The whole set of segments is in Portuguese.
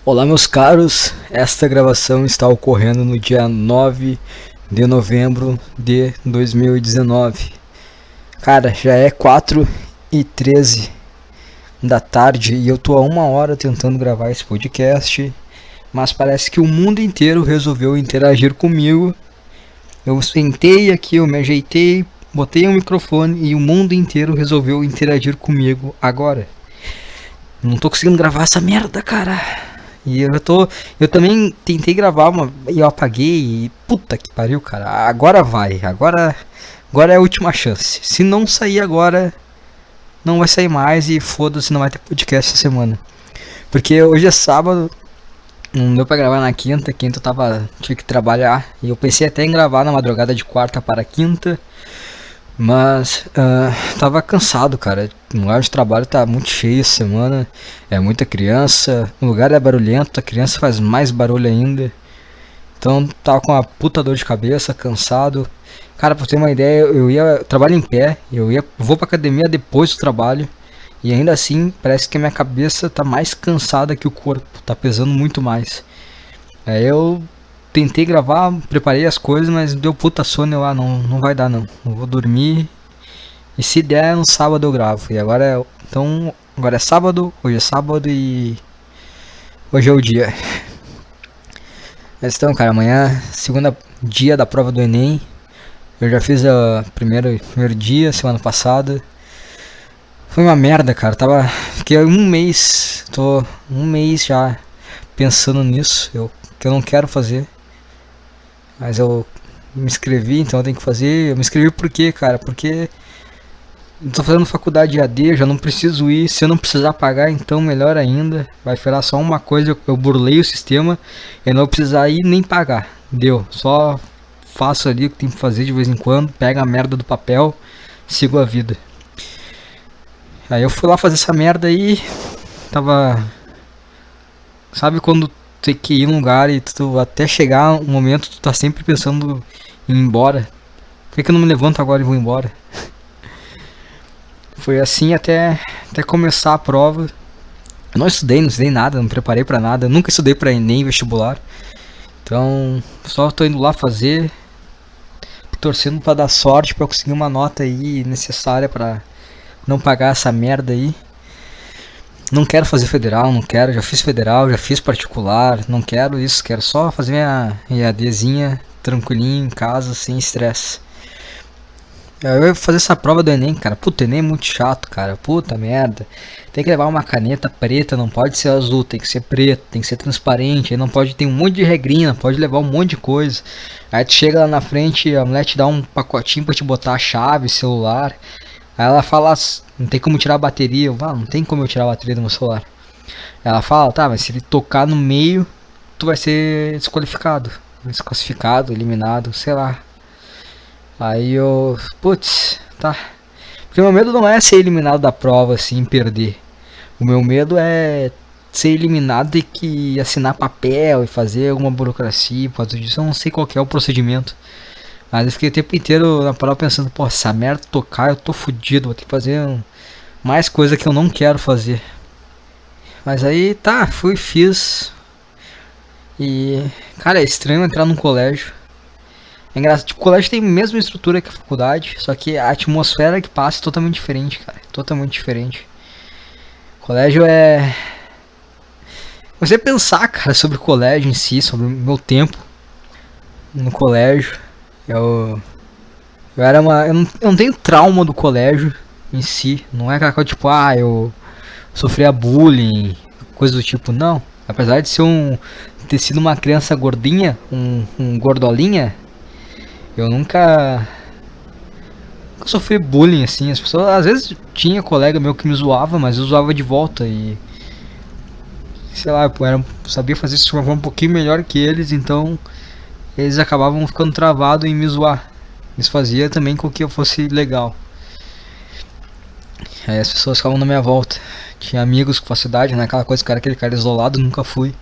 Olá, meus caros, esta gravação está ocorrendo no dia 9 de novembro de 2019. Cara, já é 4h13 da tarde e eu tô há 1 hora tentando gravar esse podcast, mas parece que o mundo inteiro resolveu interagir comigo. Eu sentei aqui, eu me ajeitei, botei um microfone e o mundo inteiro resolveu interagir comigo agora. Não tô conseguindo gravar essa merda, cara. E eu também tentei gravar e eu apaguei e puta que pariu, cara. Agora vai, agora é a última chance. Se não sair agora, não vai sair mais e foda-se, não vai ter podcast essa semana. Porque hoje é sábado, não deu pra gravar na quinta eu tive que trabalhar. E eu pensei até em gravar na madrugada de quarta para quinta. Mas tava cansado, cara. O lugar de trabalho tá muito cheio essa semana. É muita criança. O lugar é barulhento, a criança faz mais barulho ainda. Então tava com uma puta dor de cabeça, cansado. Cara, pra ter uma ideia, eu trabalho em pé, vou pra academia depois do trabalho. E ainda assim, parece que a minha cabeça tá mais cansada que o corpo, tá pesando muito mais. Aí eu tentei gravar, preparei as coisas, mas deu puta sono, não vai dar não. Eu vou dormir. E se der no sábado eu gravo. E agora é sábado, hoje é sábado e hoje é o dia. Mas então, cara, amanhã, segunda dia da prova do Enem. Eu já fiz o primeiro dia, semana passada. Foi uma merda, cara. Fiquei tô um mês já pensando nisso, que eu não quero fazer. Mas eu me inscrevi, então eu tenho que fazer. Eu me inscrevi por quê, cara? Porque eu tô fazendo faculdade AD, eu já não preciso ir. Se eu não precisar pagar, então melhor ainda. Vai virar só uma coisa, eu burlei o sistema. Eu não vou precisar ir nem pagar. Deu, só faço ali o que tem que fazer de vez em quando. Pega a merda do papel, sigo a vida. Aí eu fui lá fazer essa merda aí. Sabe quando tem que ir num lugar e tu até chegar um momento tu tá sempre pensando em ir embora. Por que eu não me levanto agora e vou embora? Foi assim até começar a prova. Eu não estudei nada, não preparei pra nada. Nunca estudei pra Enem, vestibular. Então só tô indo lá fazer, torcendo pra dar sorte, pra conseguir uma nota aí necessária pra não pagar essa merda aí. Não quero fazer federal, não quero, já fiz federal, já fiz particular, não quero isso, quero só fazer minha EADzinha tranquilinho em casa, sem estresse. Eu ia fazer essa prova do Enem, cara. Puta, Enem é muito chato, cara. Puta merda. Tem que levar uma caneta preta, não pode ser azul, tem que ser preto, tem que ser transparente. Aí não pode ter um monte de regrinha, pode levar um monte de coisa. Aí tu chega lá na frente, a mulher te dá um pacotinho pra te botar a chave, celular. Aí ela fala, não tem como tirar a bateria. Eu falo, não tem como eu tirar a bateria do meu celular. Ela fala, tá, mas se ele tocar no meio, tu vai ser desclassificado, eliminado, sei lá. Aí eu, putz, tá. Porque o meu medo não é ser eliminado da prova assim, perder. O meu medo é ser eliminado e que assinar papel e fazer alguma burocracia por causa disso. Eu não sei qual que é o procedimento. Mas eu fiquei o tempo inteiro na prova pensando, pô, se a merda tocar eu tô fudido, vou ter que fazer mais coisa que eu não quero fazer. Mas aí tá, fiz. E, cara, é estranho entrar num colégio. É engraçado, tipo, o colégio tem a mesma estrutura que a faculdade, só que a atmosfera que passa é totalmente diferente, cara. Totalmente diferente. O colégio é... Você pensar, cara, sobre o colégio em si, sobre o meu tempo no colégio. Eu não tenho trauma do colégio em si. Não é aquela coisa tipo, eu sofria bullying, coisa do tipo, não. Apesar de ter sido uma criança gordinha, um gordolinha, eu nunca sofri bullying assim. As pessoas, às vezes tinha colega meu que me zoava, mas eu zoava de volta e sei lá, eu sabia fazer isso de uma forma um pouquinho melhor que eles, então eles acabavam ficando travados em me zoar. Isso fazia também com que eu fosse legal. Aí as pessoas ficavam na minha volta. Tinha amigos com facilidade, né? Aquela coisa, aquele cara isolado, nunca fui.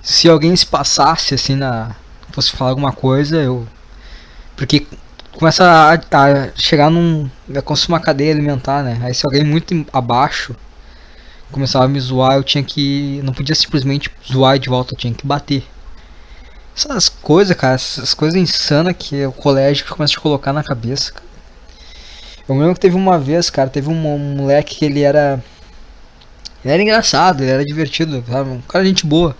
Se alguém se passasse assim fosse falar alguma coisa, porque começa a chegar é como se uma cadeia alimentar, né? Aí se alguém muito abaixo começava a me zoar, eu tinha que... Não podia simplesmente zoar de volta, eu tinha que bater. Essas coisas, cara, essas coisas insanas que o colégio começa a te colocar na cabeça, cara. Eu me lembro que teve uma vez, cara, teve um moleque que ele era... Ele era engraçado, ele era divertido, sabe? Um cara de gente boa.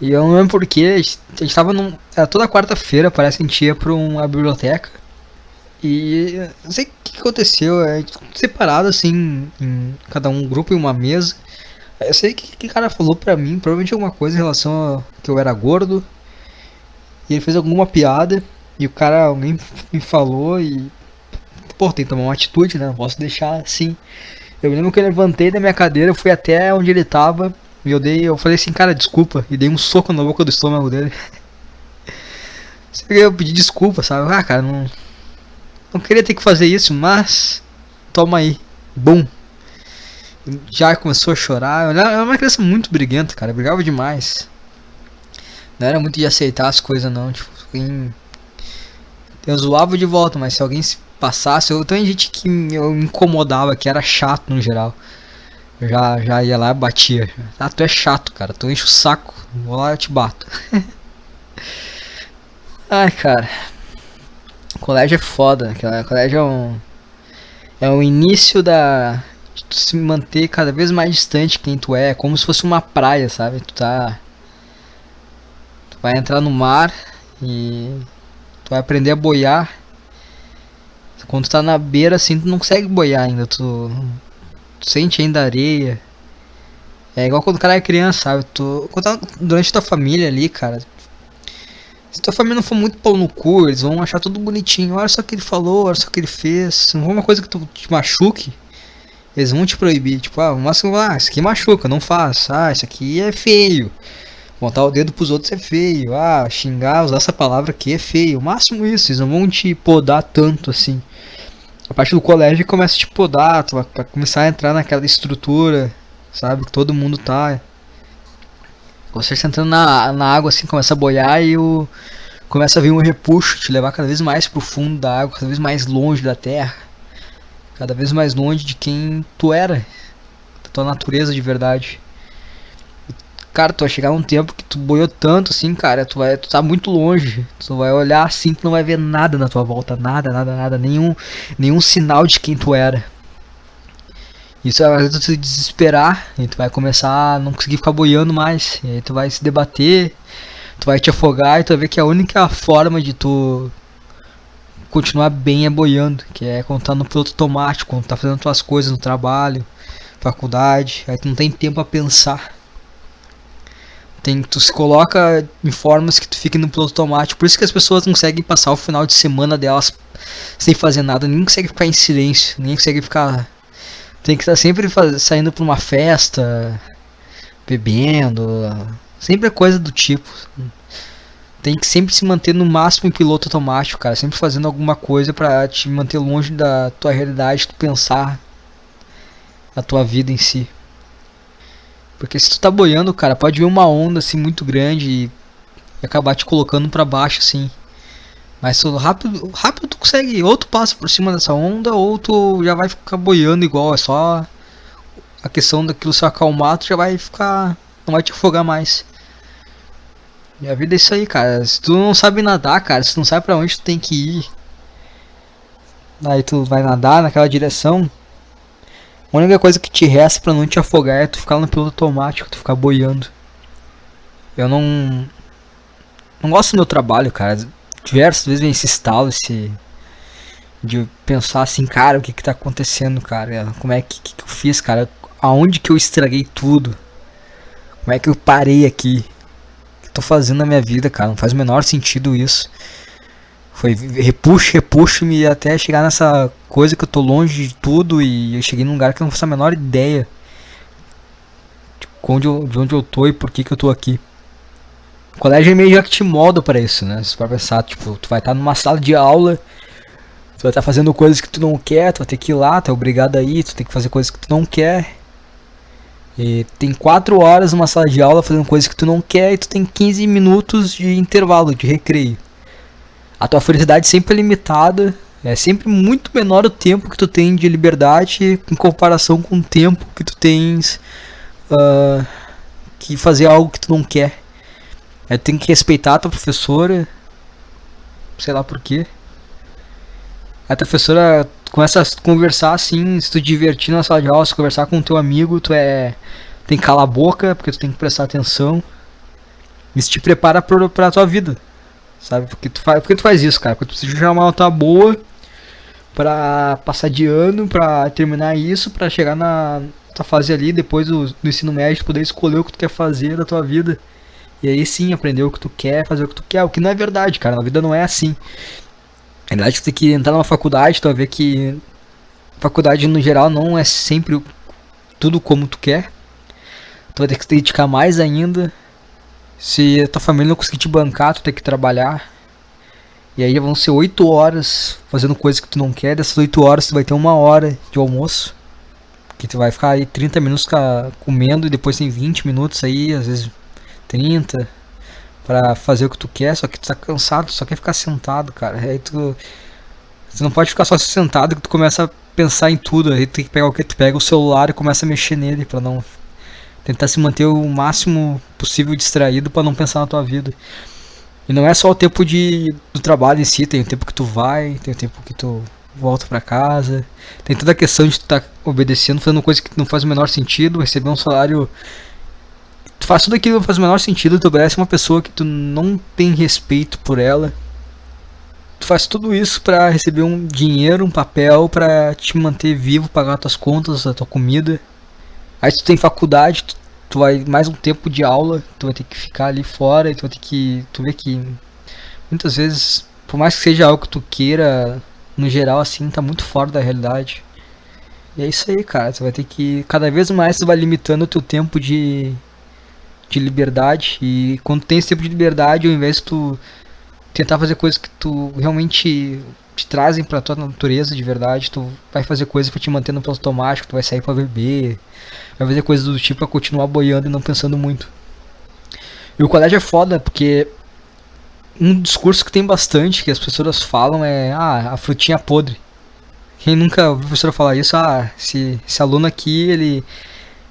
E eu não lembro porquê, a gente tava num... Era toda quarta-feira, parece que a gente ia pra uma biblioteca. E não sei o que aconteceu, a gente ficou separado assim, em cada um grupo em uma mesa. Eu sei que o cara falou pra mim, provavelmente alguma coisa em relação a que eu era gordo. E ele fez alguma piada, e o cara, alguém me falou e... Pô, tem que tomar uma atitude, né? Não posso deixar assim. Eu me lembro que eu levantei da minha cadeira, fui até onde ele tava. E eu falei assim, cara, desculpa. E dei um soco na boca do estômago dele. Eu pedi desculpa, sabe? Ah, cara, não queria ter que fazer isso, mas... Toma aí. Bum. Já começou a chorar. Eu era uma criança muito briguenta, cara. Eu brigava demais. Não era muito de aceitar as coisas, não. Tipo, eu zoava de volta, mas se alguém se passasse... Eu tenho gente que eu me incomodava, que era chato no geral. Eu já ia lá e batia. Ah, tu é chato, cara. Tu enche o saco. Vou lá e eu te bato. Ai, cara. Colégio é foda. Colégio é um início de tu se manter cada vez mais distante de quem tu é. É como se fosse uma praia, sabe? Tu vai entrar no mar e tu vai aprender a boiar. Quando tu tá na beira assim, tu não consegue boiar ainda. Tu sente ainda a areia. É igual quando o cara é criança, sabe? Quando tá durante tua família ali, cara. Se tua família não for muito pau no cu, eles vão achar tudo bonitinho. Olha só o que ele falou, olha só o que ele fez. Se não for uma coisa que tu te machuque, eles vão te proibir. Tipo, isso aqui machuca, não faz. Ah, isso aqui é feio. Montar o dedo pros outros é feio. Ah, xingar, usar essa palavra aqui é feio. O máximo isso, eles não vão te podar tanto assim. A partir do colégio começa a te podar, tu vai começar a entrar naquela estrutura, sabe? Que todo mundo tá. Você está entrando na água assim, começa a boiar e começa a vir um repuxo, te levar cada vez mais pro fundo da água, cada vez mais longe da terra, cada vez mais longe de quem tu era, da tua natureza de verdade. Cara, tu vai chegar num tempo que tu boiou tanto assim, cara, tu tá muito longe, tu vai olhar assim, tu não vai ver nada na tua volta, nada, nenhum sinal de quem tu era. Isso vai fazer tu se desesperar, e tu vai começar a não conseguir ficar boiando mais, e aí tu vai se debater, tu vai te afogar e tu vai ver que a única forma de tu continuar bem é boiando, que é quando tá no piloto automático, quando tá fazendo tuas coisas no trabalho, faculdade, aí tu não tem tempo a pensar. Tu se coloca em formas que tu fica no piloto automático. Por isso que as pessoas não conseguem passar o final de semana delas sem fazer nada. Nem consegue ficar em silêncio. Nem consegue ficar... Tem que estar sempre saindo pra uma festa, bebendo. Sempre é coisa do tipo. Tem que sempre se manter no máximo em piloto automático, cara. Sempre fazendo alguma coisa pra te manter longe da tua realidade, tu pensar a tua vida em si. Porque se tu tá boiando, cara, pode vir uma onda assim muito grande e acabar te colocando pra baixo assim. Mas rápido tu consegue, ou tu passa por cima dessa onda, ou tu já vai ficar boiando igual. É só a questão daquilo se acalmar, tu já vai ficar, não vai te afogar mais. E a vida é isso aí, cara. Se tu não sabe nadar, cara, se tu não sabe pra onde tu tem que ir, aí tu vai nadar naquela direção. A única coisa que te resta pra não te afogar é tu ficar no piloto automático, tu ficar boiando. Eu não gosto do meu trabalho, cara. Diversas vezes vem esse estalo, de pensar assim, cara, o que tá acontecendo, cara? Como é que eu fiz, cara? Aonde que eu estraguei tudo? Como é que eu parei aqui? O que tô fazendo na minha vida, cara? Não faz o menor sentido isso. Foi repuxo-me até chegar nessa coisa que eu tô longe de tudo e eu cheguei num lugar que eu não faço a menor ideia de onde eu tô e por que eu tô aqui. O colégio é meio já que te molda pra isso, né? Se tu vai pensar, tipo, tu vai estar numa sala de aula, tu vai estar fazendo coisas que tu não quer, tu vai ter que ir lá, tu é obrigado a ir, tu tem que fazer coisas que tu não quer. E tem 4 horas numa sala de aula fazendo coisas que tu não quer e tu tem 15 minutos de intervalo, de recreio. A tua felicidade sempre é limitada É sempre muito menor o tempo que tu tem de liberdade em comparação com o tempo que tu tens ah, que fazer algo que tu não quer. Aí tu tem que respeitar a tua professora, sei lá por quê. A professora começa a conversar assim, se tu divertir na sala de aula, se conversar com o teu amigo, tem que calar a boca, porque tu tem que prestar atenção. Isso te prepara pra tua vida, sabe? Porque tu faz isso, cara? Porque tu precisa de uma nota boa pra passar de ano, pra terminar isso, pra chegar na tua fase ali, depois do ensino médio, poder escolher o que tu quer fazer da tua vida. E aí sim, aprender o que tu quer, fazer o que tu quer, o que não é verdade, cara. Na vida não é assim. Na verdade, tu tem que entrar numa faculdade, tu vai ver que faculdade no geral não é sempre tudo como tu quer. Tu vai ter que se dedicar mais ainda. Se a tua família não conseguir te bancar, tu tem que trabalhar. E aí vão ser 8 horas fazendo coisas que tu não quer. Dessas 8 horas tu vai ter 1 hora de almoço. Que tu vai ficar aí 30 minutos comendo e depois tem 20 minutos aí, às vezes 30, pra fazer o que tu quer, só que tu tá cansado, tu só quer ficar sentado, cara. Aí tu não pode ficar só sentado que tu começa a pensar em tudo. Aí tu tem que pegar o que? Tu pega o celular e começa a mexer nele pra não... Tentar se manter o máximo possível distraído pra não pensar na tua vida. E não é só o tempo do trabalho em si, tem o tempo que tu vai, tem o tempo que tu volta pra casa. Tem toda a questão de tu tá obedecendo, fazendo coisa que não faz o menor sentido, receber um salário... Tu faz tudo aquilo que não faz o menor sentido, tu obedece uma pessoa que tu não tem respeito por ela. Tu faz tudo isso pra receber um dinheiro, um papel, pra te manter vivo, pagar tuas contas, a tua comida. Aí tu tem faculdade, tu vai mais um tempo de aula, tu vai ter que ficar ali fora e tu vai ter que... Tu vê que muitas vezes, por mais que seja algo que tu queira, no geral assim, tá muito fora da realidade. E é isso aí, cara, tu vai ter que... Cada vez mais tu vai limitando o teu tempo de liberdade. E quando tu tem esse tempo de liberdade, ao invés de tu tentar fazer coisas que tu realmente te trazem pra tua natureza de verdade, tu vai fazer coisas pra te manter no piloto automático, tu vai sair pra beber, vai fazer coisas do tipo pra continuar boiando e não pensando muito. E o colégio é foda porque um discurso que tem bastante, que as pessoas falam é: ah, a frutinha podre. Quem nunca ouviu a professora falar isso? Ah, esse aluno aqui, ele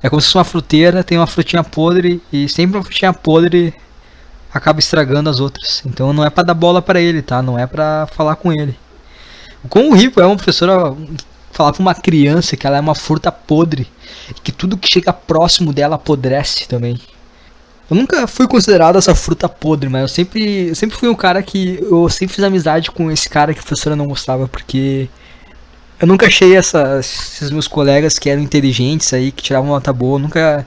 é como se fosse uma fruteira, tem uma frutinha podre e sempre uma frutinha podre acaba estragando as outras. Então não é pra dar bola pra ele, tá? Não é pra falar com ele. O quão rico é uma professora falar pra uma criança que ela é uma fruta podre e que tudo que chega próximo dela apodrece também. Eu nunca fui considerado essa fruta podre, mas eu sempre fui um cara que... Eu sempre fiz amizade com esse cara que a professora não gostava, porque... Eu nunca achei esses meus colegas que eram inteligentes aí, que tiravam nota boa, eu nunca...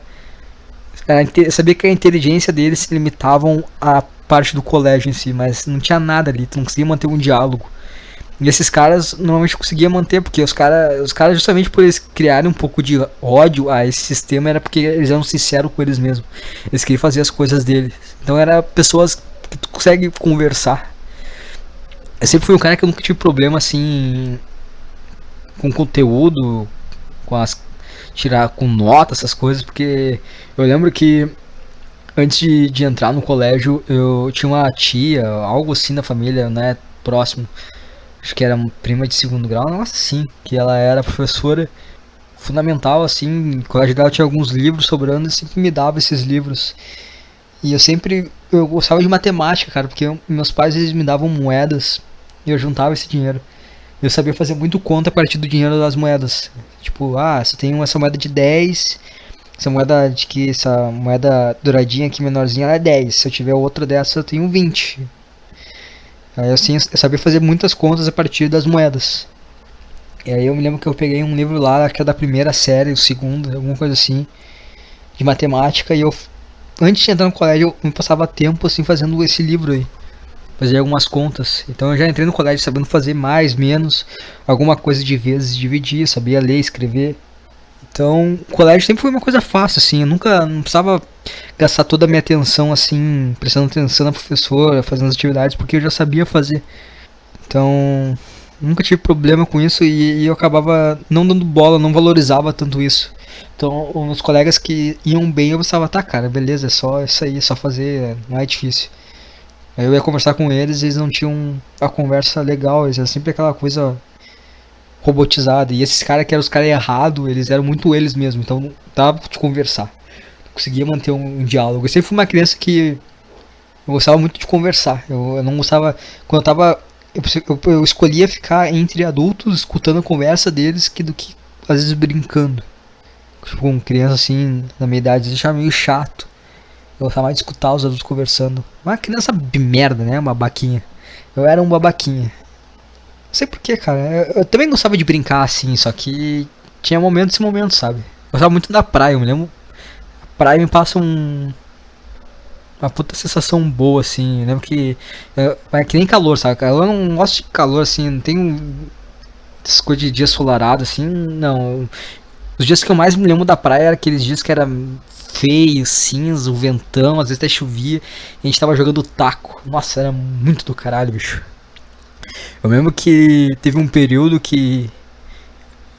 Eu sabia que a inteligência deles se limitavam à parte do colégio em si, mas não tinha nada ali, tu não conseguia manter um diálogo. E esses caras normalmente conseguiam manter, porque os caras justamente por eles criarem um pouco de ódio a esse sistema, era porque eles eram sinceros com eles mesmos. Eles queriam fazer as coisas deles. Então eram pessoas que tu consegue conversar. Eu sempre fui um cara que eu nunca tive problema assim com conteúdo, tirar com nota, essas coisas, porque eu lembro que antes de entrar no colégio eu tinha uma tia, algo assim na família, né, próximo, acho que era prima de segundo grau, nossa, sim, que ela era professora fundamental, assim, no colégio dela tinha alguns livros sobrando e sempre me dava esses livros. E eu gostava de matemática, cara, porque meus pais eles me davam moedas e eu juntava esse dinheiro. Eu sabia fazer muito conta a partir do dinheiro das moedas. Tipo, se eu tenho essa moeda de 10, essa moeda douradinha aqui menorzinha ela é 10. Se eu tiver outra dessa eu tenho 20. Aí assim, eu sabia fazer muitas contas a partir das moedas. E aí eu me lembro que eu peguei um livro lá, que é da primeira série, o segundo, alguma coisa assim, de matemática, e eu, antes de entrar no colégio, eu me passava tempo assim fazendo esse livro aí. Fazia algumas contas. Então eu já entrei no colégio sabendo fazer mais, menos, alguma coisa de vezes, dividir, sabia ler, escrever. Então o colégio sempre foi uma coisa fácil, assim, eu nunca não precisava gastar toda a minha atenção, assim, prestando atenção na professora, fazendo as atividades, porque eu já sabia fazer. Então nunca tive problema com isso e eu acabava não dando bola, não valorizava tanto isso. Então os colegas que iam bem eu pensava, tá cara, beleza, é só isso aí, é só fazer, não é difícil. Aí eu ia conversar com eles e eles não tinham a conversa legal, eles eram sempre aquela coisa robotizada. E esses caras que eram os caras errados, eles eram muito eles mesmo, então não dava pra te conversar. Não conseguia manter um diálogo. Eu sempre fui uma criança que eu gostava muito de conversar. Eu não gostava. Quando eu tava. Eu escolhia ficar entre adultos escutando a conversa deles do que às vezes brincando. Tipo, com criança assim, na minha idade, eu achava meio chato. Eu gostava mais de escutar os adultos conversando. Uma criança de merda, né? Uma babaquinha. Eu era um babaquinha. Não sei porquê, cara. Eu também gostava de brincar assim, só que tinha momentos e momentos, sabe? Eu gostava muito da praia, eu me lembro. A praia me passa uma puta sensação boa, assim. Eu lembro que. É que nem calor, sabe? Eu não gosto de calor, assim. Não tenho essas coisas de dia ensolarado, assim. Não. Os dias que eu mais me lembro da praia eram aqueles dias que era feio, cinza, o ventão, às vezes até chovia. E a gente tava jogando taco. Nossa, era muito do caralho, bicho. Eu lembro que teve um período que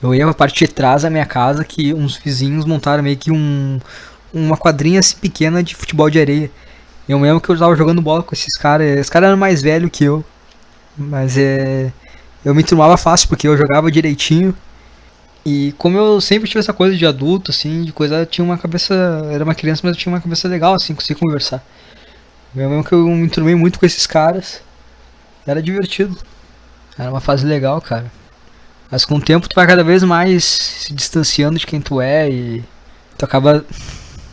eu ia pra parte de trás da minha casa que uns vizinhos montaram meio que uma quadrinha assim pequena de futebol de areia. Eu lembro que eu tava jogando bola com esses caras. Esses caras eram mais velhos que eu. Mas eu me enturmava fácil porque eu jogava direitinho. E como eu sempre tive essa coisa de adulto, assim, de coisa, eu tinha uma cabeça. Era uma criança, mas eu tinha uma cabeça legal, assim, conseguia conversar. Eu lembro que eu me enturmei muito com esses caras. Era divertido. Era uma fase legal, cara. Mas com o tempo tu vai cada vez mais se distanciando de quem tu é e tu acaba,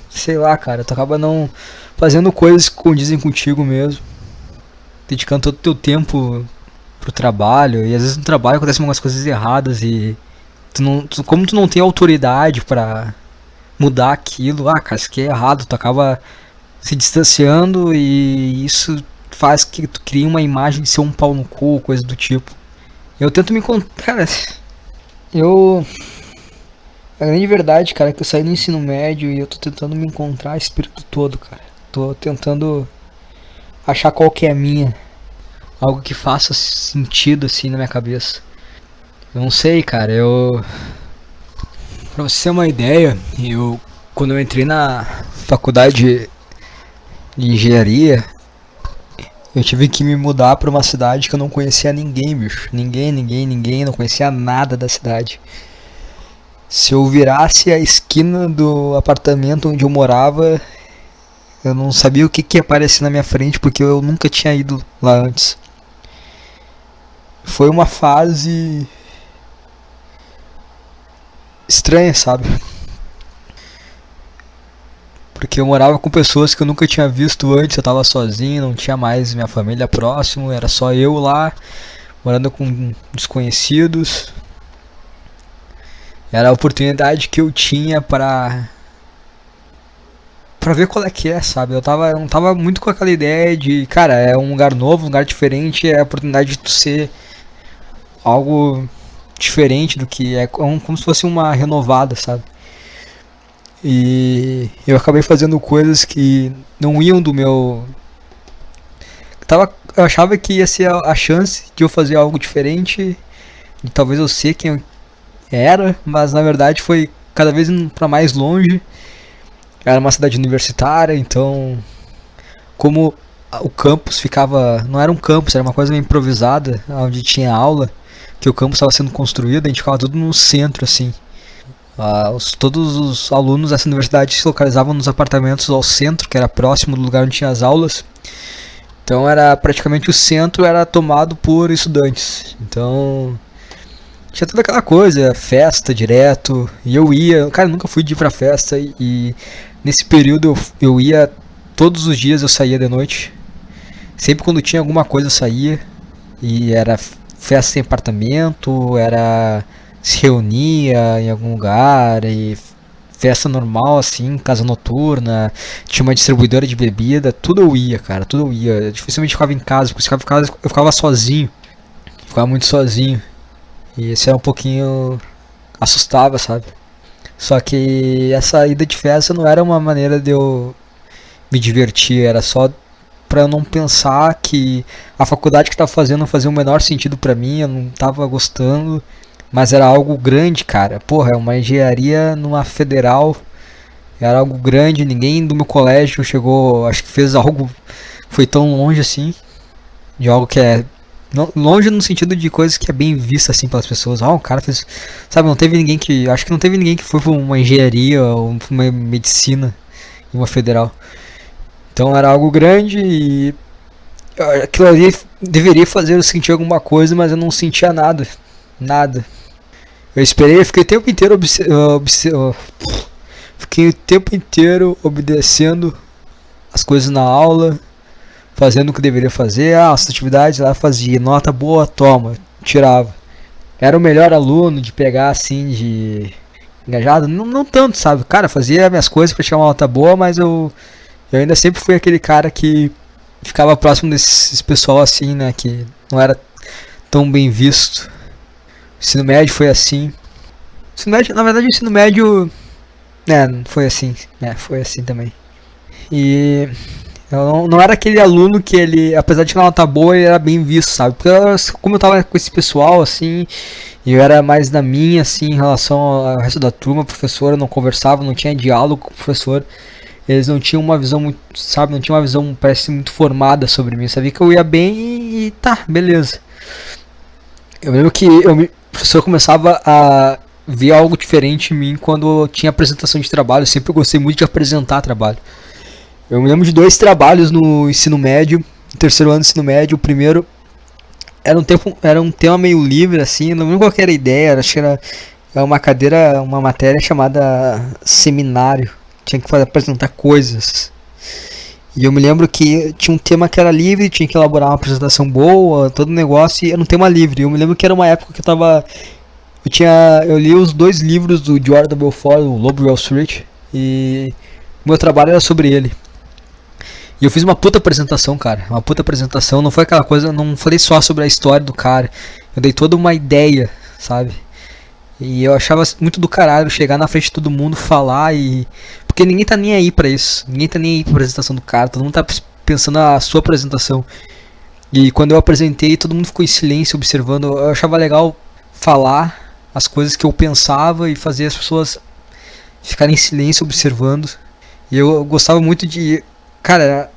sei lá, cara, tu acaba não fazendo coisas que condizem contigo mesmo, dedicando todo o teu tempo pro trabalho e às vezes no trabalho acontecem algumas coisas erradas e como tu não tem autoridade pra mudar aquilo, cara, isso aqui é errado, tu acaba se distanciando e isso faz que tu crie uma imagem de ser um pau no cu, coisa do tipo. Eu tento me encontrar, cara, a grande verdade, cara, é que eu saí do ensino médio e eu tô tentando me encontrar esse período todo, cara. Tô tentando achar qual que é a minha. Algo que faça sentido, assim, na minha cabeça. Eu não sei, cara, Pra você ter uma ideia, quando eu entrei na faculdade de engenharia, eu tive que me mudar pra uma cidade que eu não conhecia ninguém, bicho. Ninguém, não conhecia nada da cidade. Se eu virasse a esquina do apartamento onde eu morava, eu não sabia o que ia aparecer na minha frente porque eu nunca tinha ido lá antes. Foi uma fase estranha, sabe? Porque eu morava com pessoas que eu nunca tinha visto antes, eu tava sozinho, não tinha mais minha família próximo, era só eu lá, morando com desconhecidos. Era a oportunidade que eu tinha pra ver qual é que é, sabe? Eu não tava muito com aquela ideia de, cara, é um lugar novo, um lugar diferente, é a oportunidade de tu ser algo diferente do que é, como se fosse uma renovada, sabe? E eu acabei fazendo coisas que não iam do meu. Eu achava que ia ser a chance de eu fazer algo diferente, de talvez eu ser quem eu era, mas na verdade foi cada vez indo pra mais longe. Era uma cidade universitária, então como o campus ficava, não era um campus, era uma coisa meio improvisada, onde tinha aula, que o campus estava sendo construído, a gente ficava tudo no centro assim. Todos os alunos dessa universidade se localizavam nos apartamentos ao centro, que era próximo do lugar onde tinha as aulas. Então era praticamente o centro era tomado por estudantes. Então tinha toda aquela coisa, festa direto, e eu ia, cara, eu nunca fui de ir pra festa, e nesse período eu ia, todos os dias eu saía de noite, sempre quando tinha alguma coisa eu saía, e era festa em apartamento, era se reunia em algum lugar, e festa normal assim, casa noturna, tinha uma distribuidora de bebida, tudo eu ia, cara, tudo eu ia, eu dificilmente ficava em casa, porque se eu ficava em casa eu ficava sozinho, ficava muito sozinho. E isso é um pouquinho assustava, sabe? Só que essa ida de festa não era uma maneira de eu me divertir, era só pra eu não pensar que a faculdade que eu tava fazendo não fazia o menor sentido pra mim, eu não tava gostando, mas era algo grande, cara. Porra, é uma engenharia numa federal, era algo grande, ninguém do meu colégio chegou, acho que fez algo foi tão longe assim, de algo que é longe no sentido de coisas que é bem vista assim pelas pessoas. O cara fez, sabe, não teve ninguém que, acho que não teve ninguém que foi pra uma engenharia ou pra uma medicina em uma federal. Então era algo grande e aquilo ali deveria fazer eu sentir alguma coisa, mas eu não sentia nada, nada. Eu esperei, eu fiquei o tempo inteiro fiquei o tempo inteiro obedecendo as coisas na aula, fazendo o que deveria fazer. As atividades lá fazia, nota boa, toma, tirava. Era o melhor aluno de pegar assim, de engajado, não tanto, sabe? Cara, fazia minhas coisas pra tirar uma nota boa, mas eu ainda sempre fui aquele cara que ficava próximo desses pessoal assim, né? Que não era tão bem visto. O ensino médio foi assim. O ensino médio, na verdade, o ensino médio, foi assim, foi assim também. E eu não era aquele aluno que ele, apesar de tirar uma nota boa, ele era bem visto, sabe? Porque como eu tava com esse pessoal, assim, e eu era mais na minha, assim, em relação ao resto da turma, a professora não conversava, não tinha diálogo com o professor. Eles não tinham uma visão muito, sabe, não tinham uma visão, parece, muito formada sobre mim. Eu sabia que eu ia bem e tá, beleza. Eu lembro que o professor começava a ver algo diferente em mim quando eu tinha apresentação de trabalho. Eu sempre gostei muito de apresentar trabalho. Eu me lembro de 2 trabalhos no ensino médio, no terceiro ano do ensino médio. O primeiro era um tema meio livre, assim, não lembro qual era a ideia, acho que era uma matéria chamada seminário. Tinha que apresentar coisas. E eu me lembro que tinha um tema que era livre, tinha que elaborar uma apresentação boa, todo o negócio, e era um tema livre. Eu me lembro que era uma época que eu li os 2 livros do Jordan Belfort, o Lobo de Wall Street, e o meu trabalho era sobre ele. E eu fiz uma puta apresentação, cara. Uma puta apresentação. Não foi aquela coisa, não falei só sobre a história do cara. Eu dei toda uma ideia, sabe? E eu achava muito do caralho chegar na frente de todo mundo, falar e... Porque ninguém tá nem aí pra isso. Ninguém tá nem aí pra apresentação do cara. Todo mundo tá pensando na sua apresentação. E quando eu apresentei, todo mundo ficou em silêncio, observando. Eu achava legal falar as coisas que eu pensava e fazer as pessoas ficarem em silêncio, observando. E eu gostava muito de... Cara,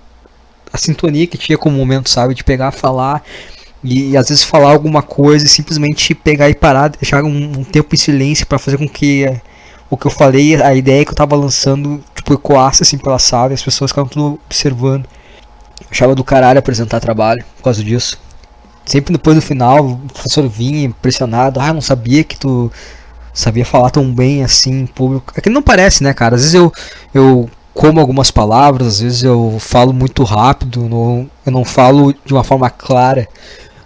a sintonia que tinha com o momento, sabe? De pegar, falar e às vezes falar alguma coisa e simplesmente pegar e parar, deixar um tempo em silêncio pra fazer com que o que eu falei, a ideia que eu tava lançando, tipo, ecoasse assim pela sala e as pessoas ficavam tudo observando. Eu achava do caralho apresentar trabalho por causa disso. Sempre depois do final, o professor vinha impressionado. Não sabia que tu sabia falar tão bem assim em público. É que não parece, né, cara? Às vezes eu como algumas palavras, às vezes eu falo muito rápido, eu não falo de uma forma clara.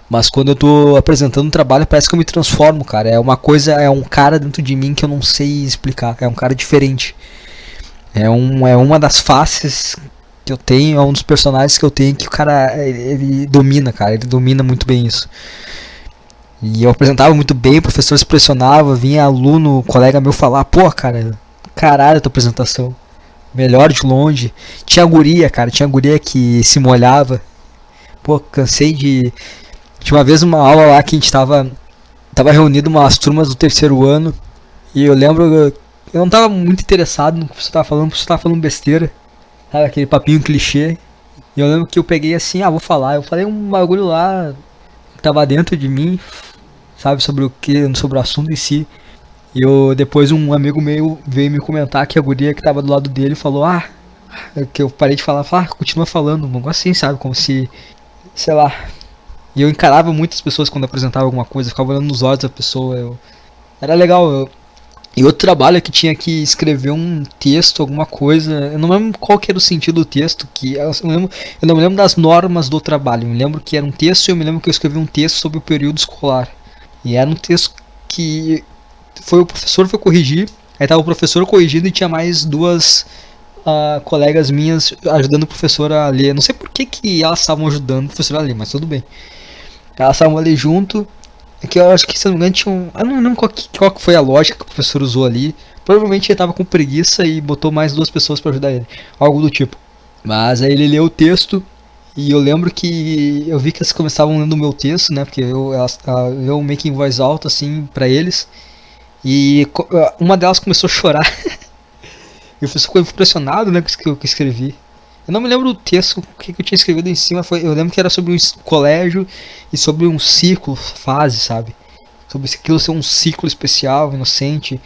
Mas quando eu tô apresentando um trabalho, parece que eu me transformo, cara. É um cara dentro de mim que eu não sei explicar. É um cara diferente. É uma das faces que eu tenho, é um dos personagens que eu tenho que o cara, ele domina, cara. Ele domina muito bem isso. E eu apresentava muito bem, o professor se pressionava, vinha aluno, colega meu falar, pô, cara, caralho a tua apresentação. Melhor de longe. Tinha guria, cara, tinha guria que se molhava. Pô, cansei de... Tinha uma vez uma aula lá que a gente tava reunido umas turmas do terceiro ano. E eu lembro, eu não tava muito interessado no que você tava falando, porque você tava falando besteira. Sabe, aquele papinho clichê. E eu lembro que eu peguei assim, vou falar. Eu falei um bagulho lá que tava dentro de mim, sabe, sobre o assunto em si. E depois um amigo meu veio me comentar que a guria que tava do lado dele falou, que eu parei de falar, continua falando, um negócio assim, sabe, como se, sei lá. E eu encarava muitas pessoas quando apresentava alguma coisa, ficava olhando nos olhos da pessoa, era legal. E outro trabalho é que tinha que escrever um texto, alguma coisa, eu não lembro qual que era o sentido do texto, eu não me lembro das normas do trabalho, eu me lembro que era um texto e eu me lembro que eu escrevi um texto sobre o período escolar. E era um texto que o professor foi corrigir, aí tava o professor corrigindo e tinha mais 2 colegas minhas ajudando o professor a ler. Não sei por que elas estavam ajudando o professor a ler, mas tudo bem. Elas estavam ali junto. É que eu acho que, se não me engano, eu não lembro qual que foi a lógica que o professor usou ali. Provavelmente ele tava com preguiça e botou mais 2 pessoas pra ajudar ele. Algo do tipo. Mas aí ele leu o texto. E eu lembro que eu vi que elas começavam lendo o meu texto, né? Porque eu meio que em voz alta, assim, pra eles. E uma delas começou a chorar. E o professor ficou impressionado, né, com o que eu escrevi. Eu não me lembro do texto, o que eu tinha escrevido em cima, eu lembro que era sobre um colégio e sobre um ciclo, fase, sabe? Sobre aquilo ser um ciclo especial, inocente.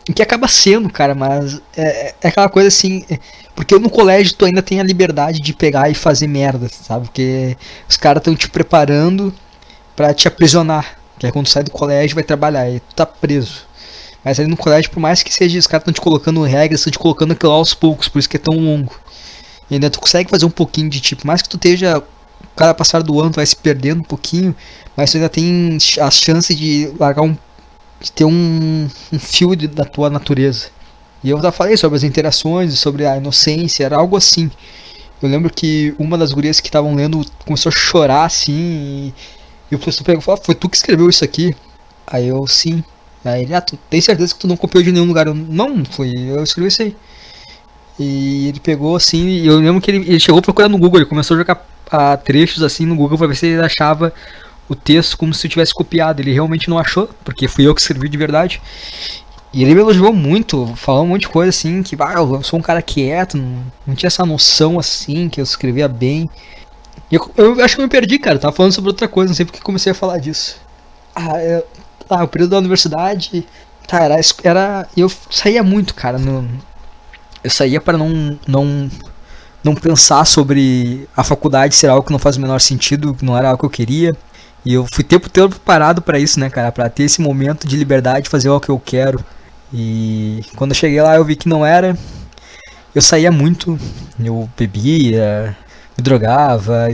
E que acaba sendo, cara, mas é aquela coisa assim. Porque no colégio tu ainda tem a liberdade de pegar e fazer merda, sabe? Porque os caras estão te preparando pra te aprisionar. Que é quando tu sai do colégio vai trabalhar e tu tá preso. Mas ali no colégio, por mais que seja, os caras estão te colocando regras, estão te colocando aquilo aos poucos, por isso que é tão longo. E ainda tu consegue fazer um pouquinho de tipo, mais que tu esteja. Cada passar do ano tu vai se perdendo um pouquinho, mas tu ainda tem a chance de largar de ter um fio da tua natureza. E eu já falei sobre as interações, sobre a inocência, era algo assim. Eu lembro que uma das gurias que estavam lendo começou a chorar assim, e o professor pegou e falou: foi tu que escreveu isso aqui? Aí eu, sim. Aí ele: tu tem certeza que tu não copiou de nenhum lugar? Eu, não, foi eu escrevi isso aí. E ele pegou assim, e eu lembro que ele chegou procurando no Google, ele começou a jogar trechos assim no Google pra ver se ele achava o texto como se eu tivesse copiado. Ele realmente não achou, porque fui eu que escrevi de verdade. E ele me elogiou muito, falou um monte de coisa assim, que eu sou um cara quieto, não tinha essa noção assim, que eu escrevia bem. E eu acho que eu me perdi, cara, eu tava falando sobre outra coisa, não sei porque comecei a falar disso. O período da universidade, eu saía muito, cara, eu saía para não pensar sobre a faculdade ser algo que não faz o menor sentido, que não era algo que eu queria. E eu fui o tempo todo preparado para isso, né, cara? Pra ter esse momento de liberdade, de fazer o que eu quero. E quando eu cheguei lá eu vi que não era. Eu saía muito, eu bebia, me drogava,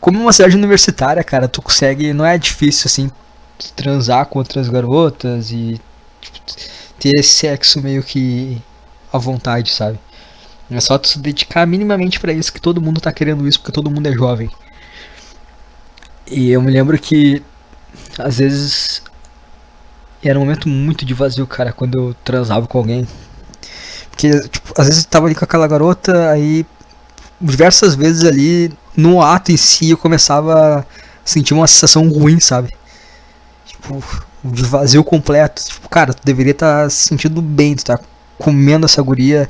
Como uma cidade universitária, cara, tu consegue... Não é difícil, assim, transar com outras garotas e tipo, ter esse sexo meio que à vontade, sabe? É só tu se dedicar minimamente pra isso, que todo mundo tá querendo isso, porque todo mundo é jovem. E eu me lembro que às vezes era um momento muito de vazio, cara, quando eu transava com alguém. Porque, tipo, às vezes eu tava ali com aquela garota, aí diversas vezes ali, no ato em si, eu começava a sentir uma sensação ruim, sabe? Tipo, de vazio completo. Tipo, cara, tu deveria estar se sentindo bem, tu tá comendo essa guria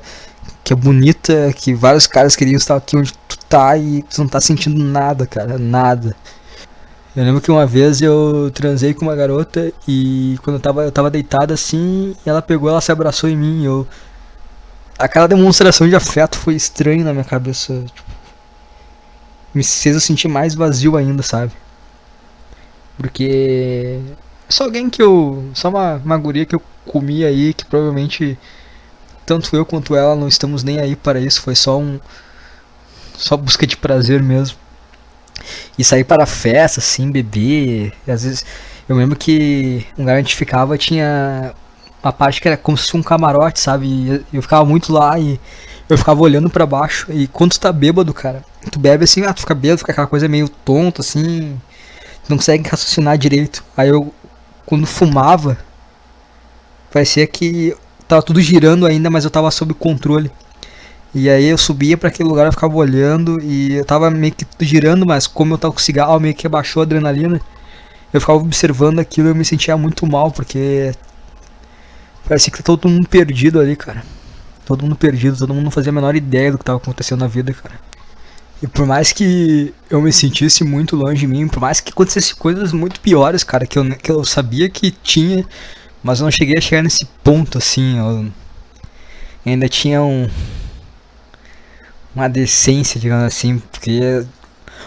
que é bonita, que vários caras queriam estar aqui onde tu tá e tu não tá sentindo nada, cara, nada. Eu lembro que uma vez eu transei com uma garota e quando eu tava deitado assim, ela pegou, ela se abraçou em mim, aquela demonstração de afeto foi estranho na minha cabeça, tipo, me fez eu sentir mais vazio ainda, sabe? Porque só alguém só uma guria que eu comi aí, que provavelmente tanto eu quanto ela não estamos nem aí para isso, foi só busca de prazer mesmo. E sair para festa, assim, beber. E às vezes eu lembro que um lugar onde a gente ficava tinha uma parte que era como se fosse um camarote, sabe? E eu ficava muito lá e eu ficava olhando pra baixo. E quando tu tá bêbado, cara, tu bebe assim, tu fica bêbado, fica aquela coisa meio tonta, assim, tu não consegue raciocinar direito. Aí eu, quando fumava, parecia que tava tudo girando ainda, mas eu tava sob controle. E aí eu subia pra aquele lugar, eu ficava olhando e eu tava meio que girando, mas como eu tava com cigarro, meio que abaixou a adrenalina. Eu ficava observando aquilo e eu me sentia muito mal, porque parecia que tá todo mundo perdido ali, cara. Todo mundo perdido, todo mundo não fazia a menor ideia do que tava acontecendo na vida, cara. E por mais que eu me sentisse muito longe de mim, por mais que acontecesse coisas muito piores, cara, que eu sabia que tinha, mas eu não cheguei a chegar nesse ponto, assim, eu ainda tinha uma decência, digamos assim, porque